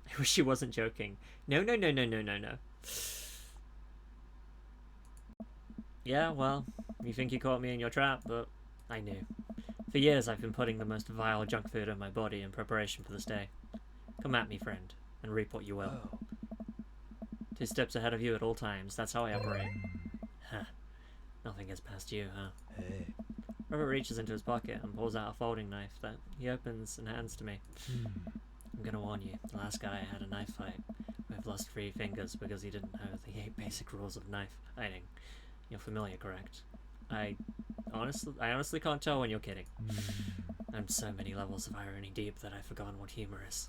S1: I wish she wasn't joking. No. Yeah, well, you think you caught me in your trap, but I knew. For years I've been putting the most vile junk food in my body in preparation for this day. Come at me, friend, and reap what you will.
S2: Oh.
S1: 2 steps ahead of you at all times, that's how I operate. Huh. Nothing gets past you, huh?
S2: Hey.
S1: Robert reaches into his pocket and pulls out a folding knife that he opens and hands to me. I'm gonna warn you, the last guy had a knife fight with lost 3 fingers because he didn't know the 8 basic rules of knife fighting. You're familiar, correct? I honestly can't tell when you're kidding. I'm so many levels of irony deep that I've forgotten what humor is.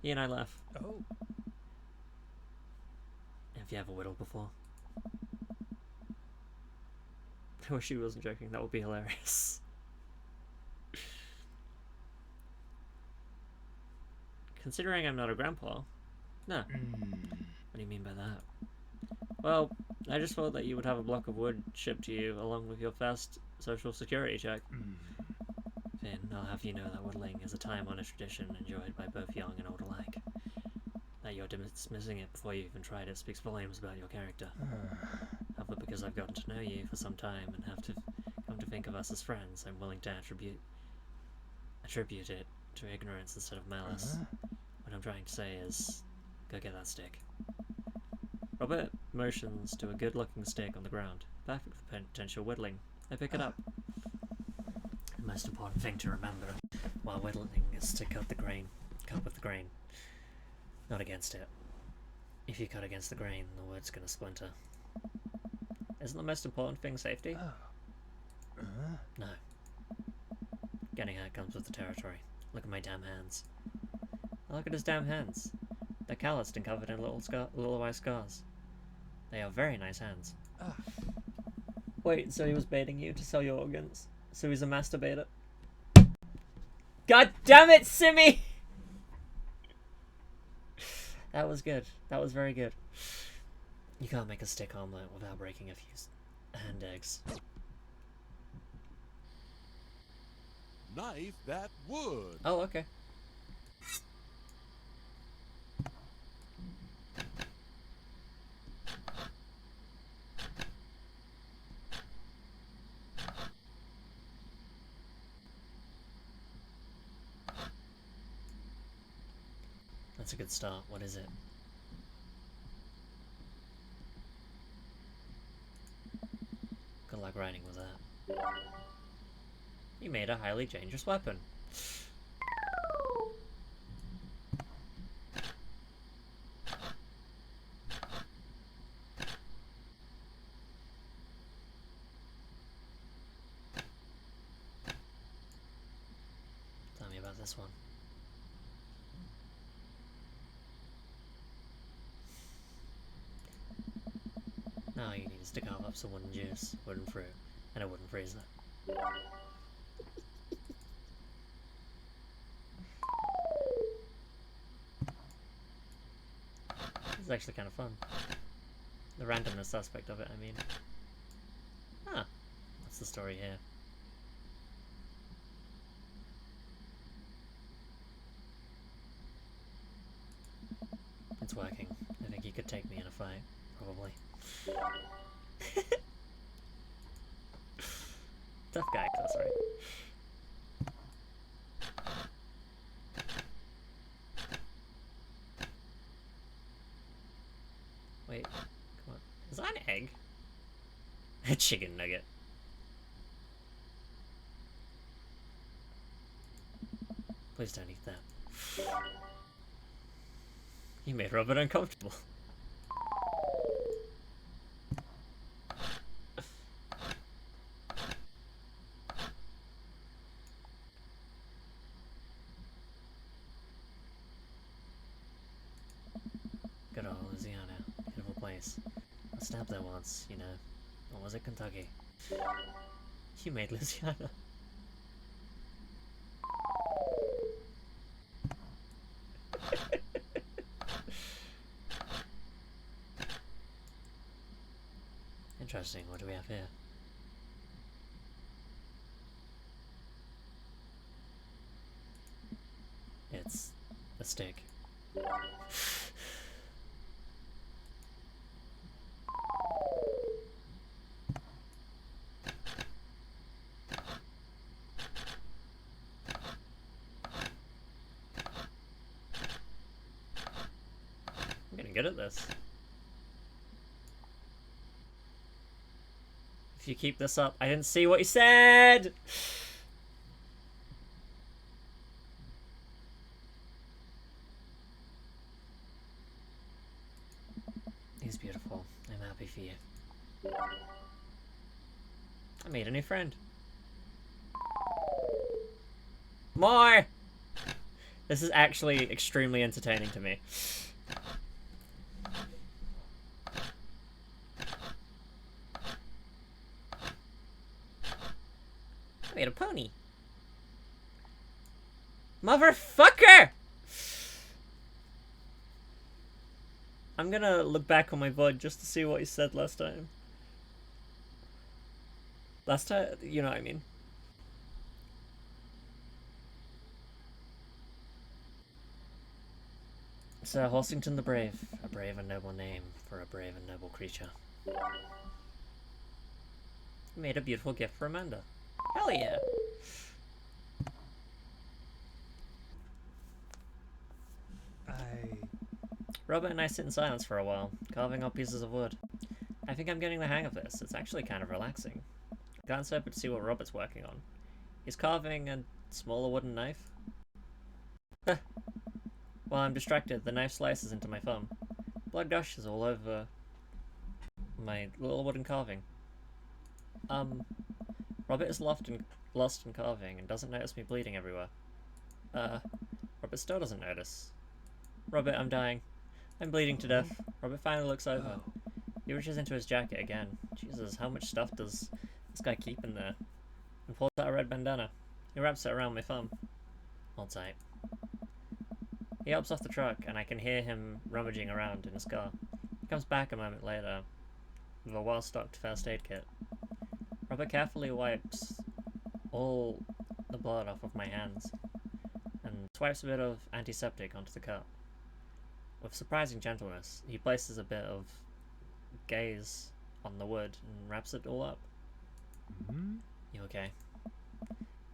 S1: He and I laugh.
S2: Oh.
S1: Have you ever whittled before? I wish he wasn't joking, that would be hilarious. Considering I'm not a grandpa. No. What do you mean by that? Well, I just thought that you would have a block of wood shipped to you along with your first social security check. Finn, I'll have you know that whittling is a time-honored tradition enjoyed by both young and old alike. That you're dismissing it before you even tried it speaks volumes about your character. However, because I've gotten to know you for some time and have to come to think of us as friends, I'm willing to attribute it to ignorance instead of malice. What I'm trying to say is, go get that stick. Robert motions to a good-looking stick on the ground, perfect for potential whittling. I pick it up. The most important thing to remember while whittling is to cut with the grain, not against it. If you cut against the grain, the wood's gonna splinter. Isn't the most important thing safety? No. Getting hurt comes with the territory. Look at my damn hands. Look at his damn hands. They're calloused and covered in little white scars. They are very nice hands. Wait, so he was baiting you to sell your organs? So he's a masturbator? God damn it, Simmy! That was good. That was very good. You can't make a stick omelette without breaking a few hand eggs.
S6: Knife that wood.
S1: Oh, okay. That's a good start. What is it? Good luck writing with that. You made a highly dangerous weapon. Tell me about this one. Now all you need is to carve up some wooden juice, wooden fruit, and a wooden freezer. This is actually kind of fun. The randomness aspect of it, I mean. Ah, what's the story here? It's working. I think he could take me in a fight, probably. Tough guy, that's right. Wait, come on. Is that an egg? A chicken nugget. Please don't eat that. You made Robert uncomfortable. Good old Louisiana. Beautiful place. I stopped there once, you know. Or was it Kentucky? You made Louisiana. Interesting, what do we have here? It's a stick. I'm getting good at this. If you keep this up, I didn't see what you said! He's beautiful. I'm happy for you. I made a new friend. More! This is actually extremely entertaining to me. I made a pony. Motherfucker! I'm gonna look back on my VOD just to see what he said last time. Last time, you know what I mean. Sir Horsington the Brave, a brave and noble name for a brave and noble creature. You made a beautiful gift for Amanda. Hell yeah! Robert and I sit in silence for a while, carving up pieces of wood. I think I'm getting the hang of this. It's actually kind of relaxing. I can't help but to see what Robert's working on. He's carving a smaller wooden knife. While I'm distracted, the knife slices into my thumb. Blood gushes all over my little wooden carving. Robert is lost in carving and doesn't notice me bleeding everywhere. Robert still doesn't notice. Robert, I'm dying. I'm bleeding to death. Robert finally looks over. He reaches into his jacket again. Jesus, how much stuff does this guy keep in there? And pulls out a red bandana. He wraps it around my thumb. Hold tight. He helps off the truck, and I can hear him rummaging around in his car. He comes back a moment later with a well-stocked first aid kit. Robert carefully wipes all the blood off of my hands and swipes a bit of antiseptic onto the cut. With surprising gentleness, he places a bit of gaze on the wood and wraps it all up. You okay?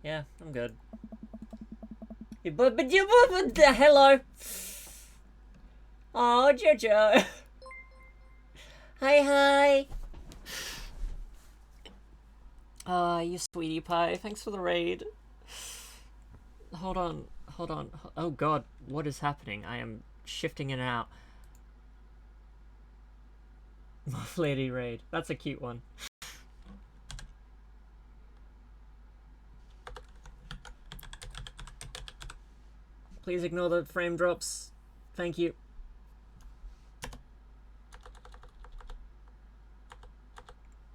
S1: Yeah, I'm good. But hello! Oh, Jojo. Hi. You sweetie pie. Thanks for the raid. Hold on. Oh god, what is happening? I am shifting in and out. Moth Lady raid. That's a cute one. Please ignore the frame drops. Thank you.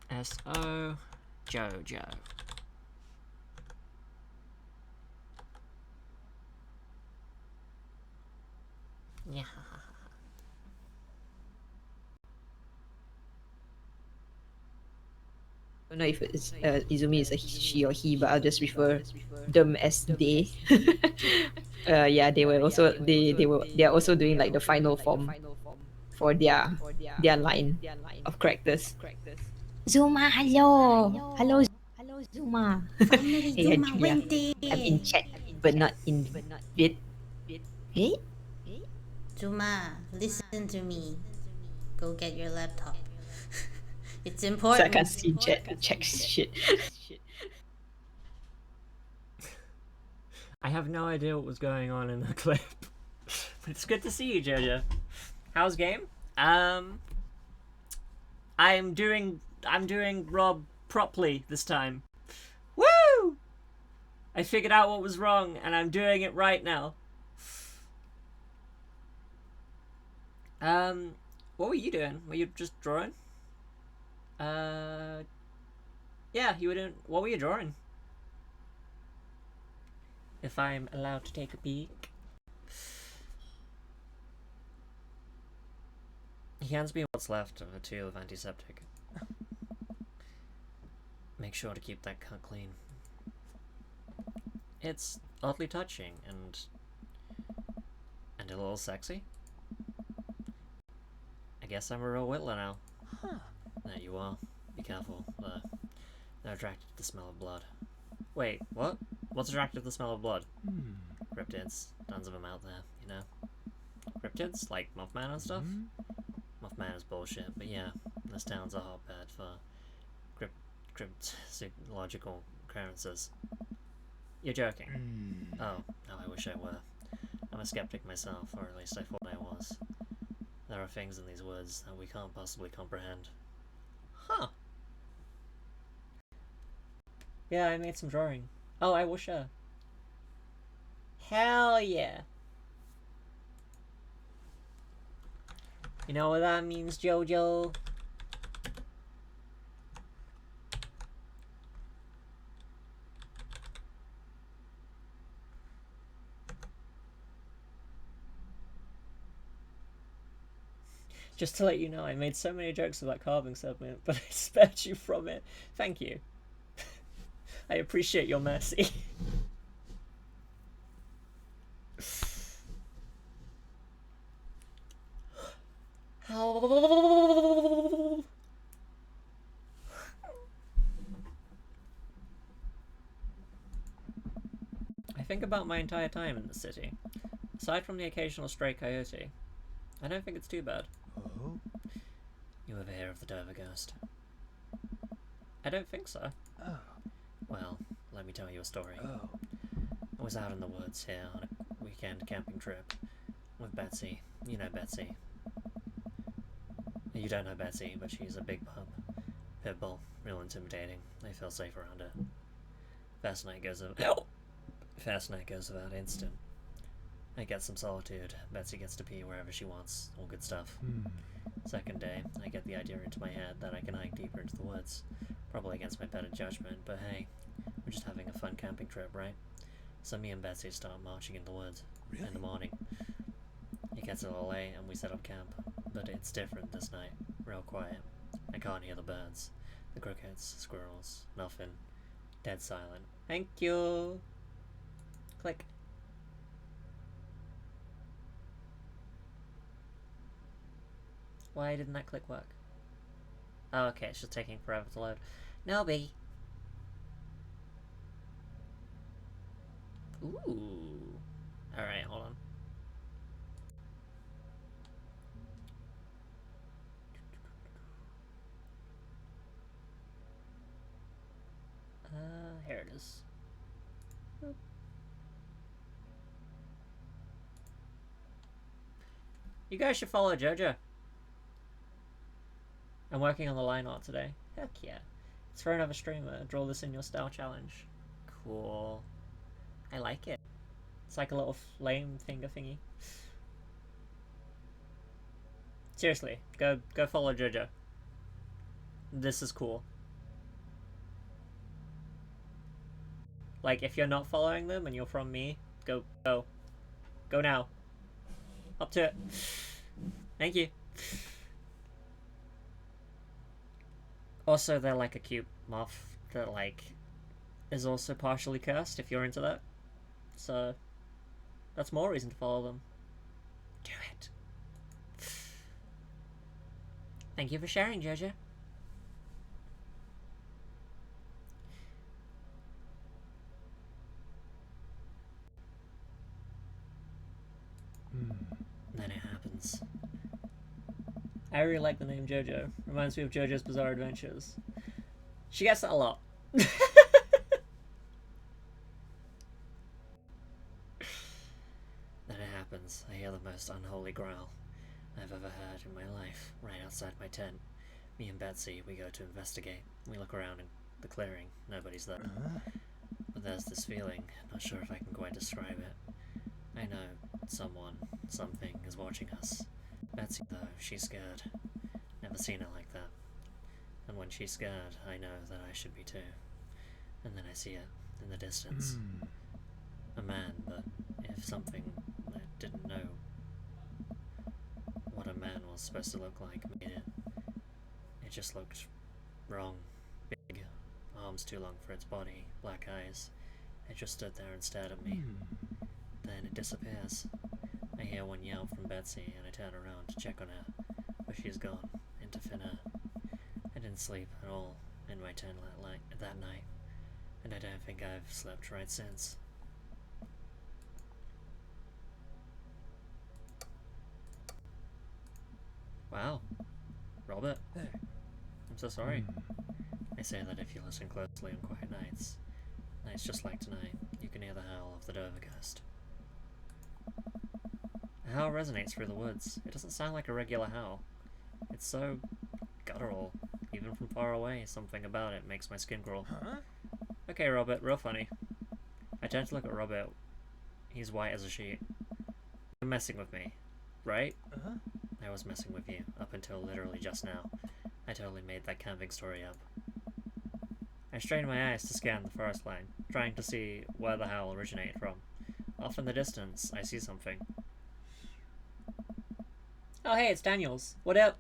S1: S.O. Jojo. Yeah.
S7: I don't know if it's Izumi is a she or he, but I'll just refer them as they. Yeah, they were also they are also doing like the final form for their line of characters. Zuma, hello Zuma.
S8: Finally,
S7: Hey,
S8: Zuma
S7: Julia.
S8: went in.
S7: I'm in chat, but not in vid. Hey,
S8: Zuma, listen to me. Go get your laptop. It's
S7: so I
S8: important.
S7: can't see chat. Check shit.
S1: I have no idea what was going on in the clip. But it's good to see you, Jojo. How's game? I'm doing Rob properly this time. Woo! I figured out what was wrong and I'm doing it right now. What were you doing? Were you just drawing? Yeah, you were doing. What were you drawing? If I'm allowed to take a peek. He hands me what's left of a tube of antiseptic. Make sure to keep that cut clean. It's oddly touching and a little sexy. I guess I'm a real whittler now.
S2: Huh.
S1: There you are. Be careful. They're attracted to the smell of blood. Wait, what? What's attracted to the smell of blood? Cryptids. Tons of them out there, you know. Cryptids? Like Mothman and stuff? Mothman is bullshit, but yeah, this town's a hotbed for cryptological occurrences. You're joking. Oh, I wish I were. I'm a skeptic myself, or at least I thought I was. There are things in these woods that we can't possibly comprehend. Huh. Yeah, I made some drawing. Oh, I will share. Hell yeah. You know what that means, Jojo? Just to let you know, I made so many jokes about carving segment, but I spared you from it. Thank you. I appreciate your mercy. I think about my entire time in the city. Aside from the occasional stray coyote, I don't think it's too bad.
S2: Oh?
S1: You ever hear of the Dover Ghost? I don't think so.
S2: Oh.
S1: Well, let me tell you a story.
S2: Oh.
S1: I was out in the woods here on a weekend camping trip with Betsy. You know Betsy. You don't know Betsy, but she's a big pup. Pit bull. Real intimidating. I feel safe around her. Fast night goes without instant. I get some solitude. Betsy gets to pee wherever she wants. All good stuff. Second day, I get the idea into my head that I can hike deeper into the woods. Probably against my better judgment, but hey, we're just having a fun camping trip, right? So me and Betsy start marching in the woods in the morning. It gets a little late and we set up camp, but it's different this night. Real quiet. I can't hear the birds, the crickets, squirrels, nothing. Dead silent. Thank you. Click. Why didn't that click work? Oh, okay, it's just taking forever to load. No biggie. Ooh. Alright, hold on. is. You guys should follow JoJo. I'm working on the line art today. Heck yeah. It's for another streamer. Draw this in your style challenge. Cool. I like it. It's like a little flame finger thingy. Seriously, go follow JoJo. This is cool. Like, if you're not following them and you're from me, go now. Up to it. Thank you. Also, they're like a cute moth that, like, is also partially cursed, if you're into that. So, that's more reason to follow them. Do it. Thank you for sharing, JoJo. Then it happens. I really like the name JoJo. Reminds me of JoJo's Bizarre Adventures. She gets that a lot. Then it happens. I hear the most unholy growl I've ever heard in my life, right outside my tent. Me and Betsy, we go to investigate. We look around in the clearing. Nobody's there. But there's this feeling. Not sure if I can quite describe it. I know someone, something is watching us. Betsy, though, she's scared. Never seen her like that. And when she's scared, I know that I should be too. And then I see it in the distance. A man, but if something I didn't know what a man was supposed to look like made it. It just looked wrong. Big, arms too long for its body, black eyes. It just stood there and stared at me. Then it disappears. I hear one yell from Betsy and I turn around to check on her, but she's gone into thin air. I didn't sleep at all in my tent that night, and I don't think I've slept right since. Wow. Robert.
S2: Hey.
S1: I'm so sorry. I say that if you listen closely on quiet nights just like tonight, you can hear the howl of the Dover ghost. A howl resonates through the woods. It doesn't sound like a regular howl. It's so guttural. Even from far away, something about it makes my skin crawl.
S2: Huh?
S1: Okay, Robert, real funny. I tend to look at Robert. He's white as a sheet. You're messing with me, right?
S2: Uh-huh.
S1: I was messing with you, up until literally just now. I totally made that camping story up. I strained my eyes to scan the forest line, trying to see where the howl originated from. Off in the distance, I see something. Oh hey, it's Daniels. What up?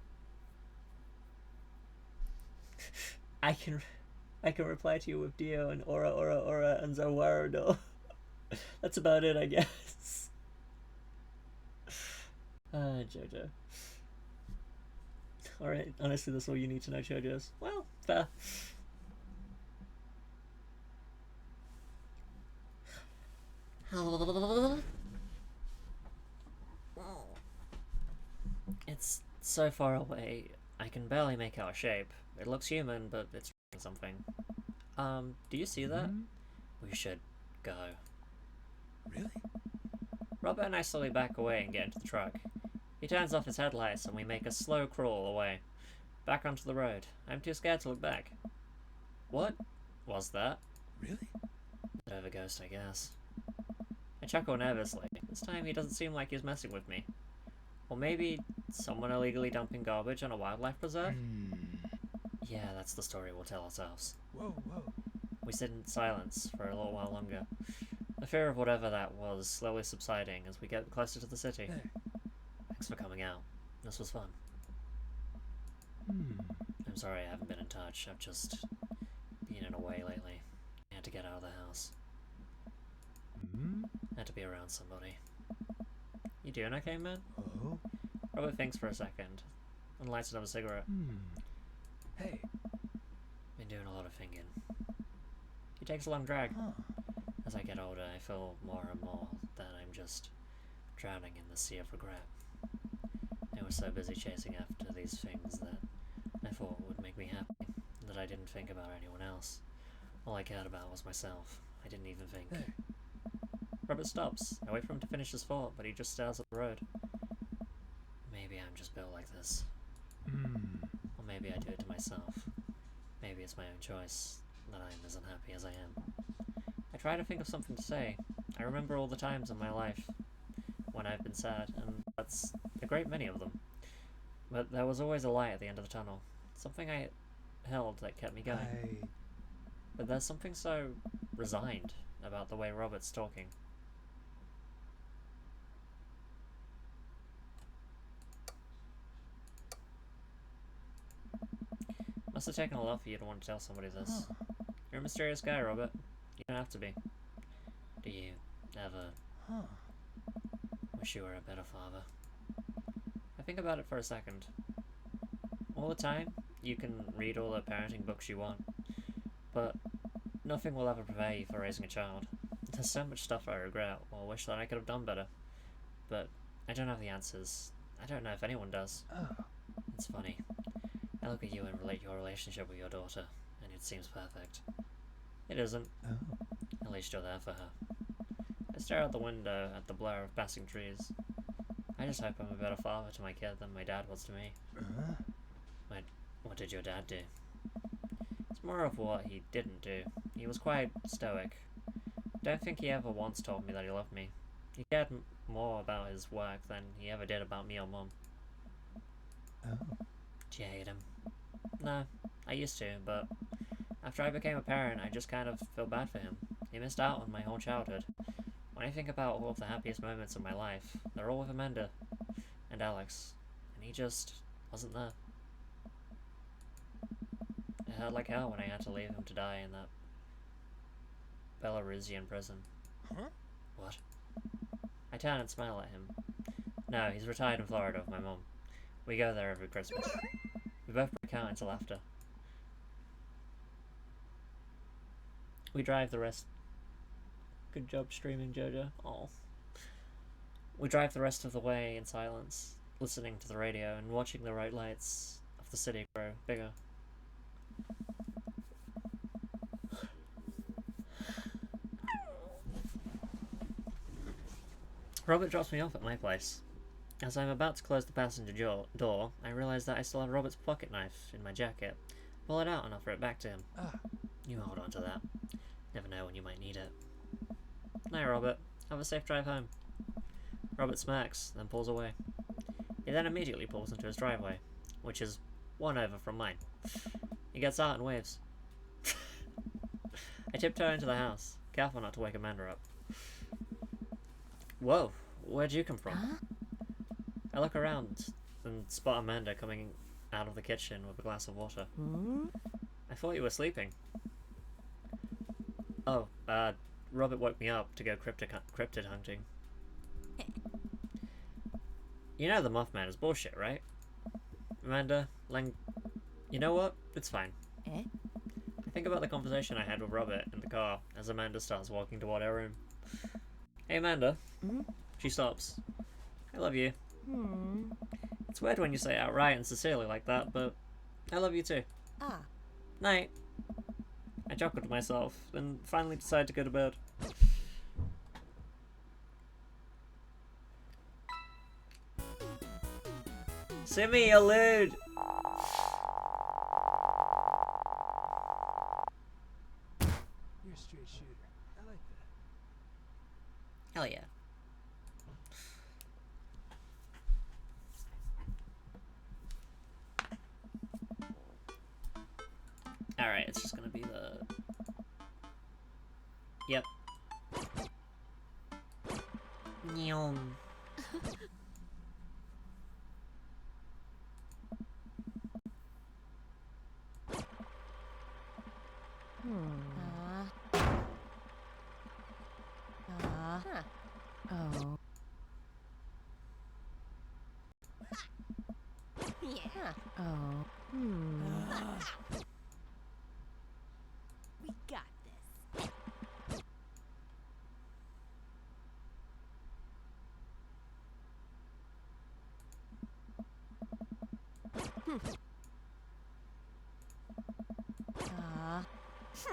S1: I can reply to you with Dio and Ora and Zawardo. That's about it, I guess. JoJo. Alright, honestly, that's all you need to know, JoJo's. Well, fair. It's so far away, I can barely make out a shape. It looks human, but it's something. Do you see that? We should go.
S2: Really?
S1: Robert and I slowly back away and get into the truck. He turns off his headlights and we make a slow crawl away. Back onto the road. I'm too scared to look back. What was that?
S2: Really?
S1: Bit of a ghost, I guess. I chuckle nervously. This time he doesn't seem like he's messing with me. Or maybe someone illegally dumping garbage on a wildlife preserve? Yeah, that's the story we'll tell ourselves.
S2: Whoa.
S1: We sit in silence for a little while longer. The fear of whatever that was slowly subsiding as we get closer to the city.
S2: Hey.
S1: Thanks for coming out. This was fun. I'm sorry I haven't been in touch. I've just been in a way lately. I had to get out of the house. Had to be around somebody. You doing okay, man?
S2: Oh.
S1: Robert thinks for a second and lights another cigarette.
S2: Hey.
S1: Been doing a lot of thinking. He takes a long drag.
S2: Huh.
S1: As I get older, I feel more and more that I'm just drowning in the sea of regret. I was so busy chasing after these things that I thought would make me happy, that I didn't think about anyone else, All I cared about was myself. I didn't even think.
S2: Hey.
S1: Robert stops. I wait for him to finish his thought, but he just stares at the road. Maybe I'm just built like this. Or maybe I do it to myself. Maybe it's my own choice that I'm as unhappy as I am. I try to think of something to say. I remember all the times in my life when I've been sad, and that's a great many of them. But there was always a light at the end of the tunnel. Something I held that kept me going. But there's something so resigned about the way Robert's talking. Must have taken a lot for you to want to tell somebody this. You're a mysterious guy, Robert. You don't have to be. Do you ever wish you were a better father? I think about it for a second. All the time, you can read all the parenting books you want, but nothing will ever prepare you for raising a child. There's so much stuff I regret or wish that I could have done better, but I don't have the answers. I don't know if anyone does. It's funny. I look at you and relate your relationship with your daughter, and it seems perfect. It isn't. At least you're there for her. I stare out the window at the blur of passing trees. I just hope I'm a better father to my kid than my dad was to me. What did your dad do? It's more of what he didn't do. He was quite stoic. Don't think he ever once told me that he loved me. He cared more about his work than he ever did about me or Mum. Do you hate him? No, I used to, but after I became a parent, I just kind of feel bad for him. He missed out on my whole childhood. When I think about all of the happiest moments of my life, they're all with Amanda and Alex, and he just wasn't there. It hurt like hell when I had to leave him to die in that Belarusian prison. What? I turn and smile at him. No, he's retired in Florida with my mum. We go there every Christmas. We both break out into laughter. We drive the rest... Good job streaming, Jojo. Oh. We drive the rest of the way in silence, listening to the radio and watching the bright lights of the city grow bigger. Robert drops me off at my place. As I'm about to close the passenger door, I realize that I still have Robert's pocket knife in my jacket. Pull it out and offer it back to him. You hold on to that. Never know when you might need it. Night, Robert. Have a safe drive home. Robert smirks, then pulls away. He then immediately pulls into his driveway, which is one over from mine. He gets out and waves. I tiptoe into the house, careful not to wake Amanda up. Whoa, where'd you come from? I look around and spot Amanda coming out of the kitchen with a glass of water. I thought you were sleeping. Oh, Robert woke me up to go cryptid hunting. You know the Mothman is bullshit, right? Amanda, you know what? It's fine. I think about the conversation I had with Robert in the car as Amanda starts walking toward her room. Hey, Amanda. She stops. I love you. It's weird when you say it outright and sincerely like that, but I love you too. Night. I chuckled to myself, then finally decided to go to bed. Simmy, you lewd!
S2: You're a straight shooter. I like that.
S1: Hell yeah. Alright, it's just gonna be the... Yep. Nyom.
S9: Oh. Yeah. Oh.
S5: We got this.
S9: I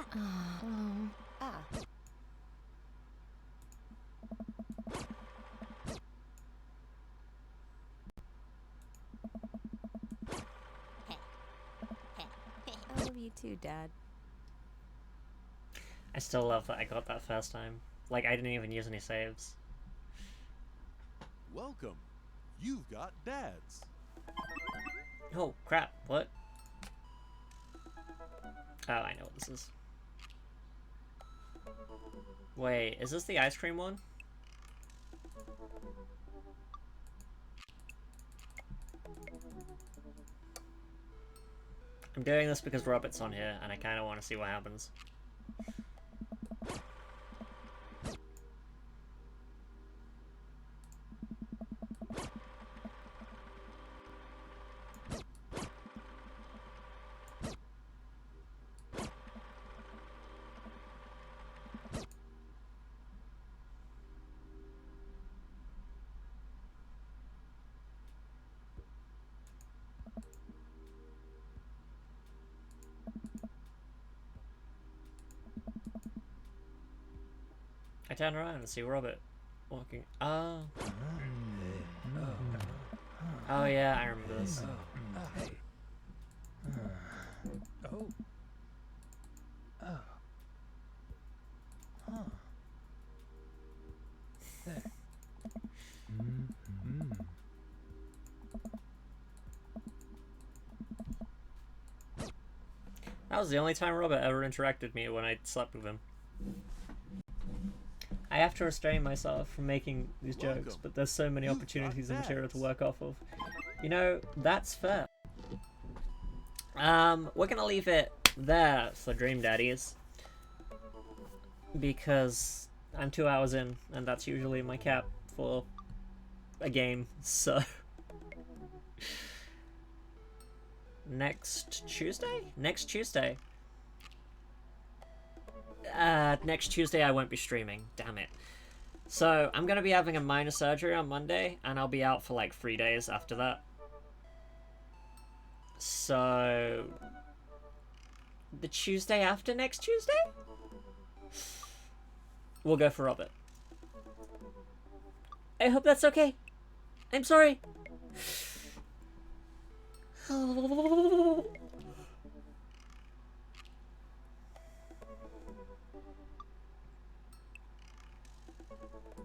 S9: love you too, Dad.
S1: I still love that I got that first time. Like, I didn't even use any saves.
S6: Welcome. You've got dads.
S1: Oh, crap. What? Oh, I know what this is. Wait, is this the ice cream one? I'm doing this because Robert's on here, and I kind of want to see what happens. I turn around and see Robert walking. Oh. Oh yeah, I remember this.
S2: Hey. Oh. Oh. Huh. Hey.
S1: That was the only time Robert ever interacted with me when I slept with him. I have to restrain myself from making these jokes, but there's so many opportunities and material to work off of. You know, that's fair. We're gonna leave it there for Dream Daddies. Because I'm 2 hours in, and that's usually my cap for a game, so... Next Tuesday? Next Tuesday. Next Tuesday I won't be streaming, damn it. So, I'm gonna be having a minor surgery on Monday, and I'll be out for like 3 days after that. So... The Tuesday after next Tuesday? We'll go for Robert. I hope that's okay. I'm sorry.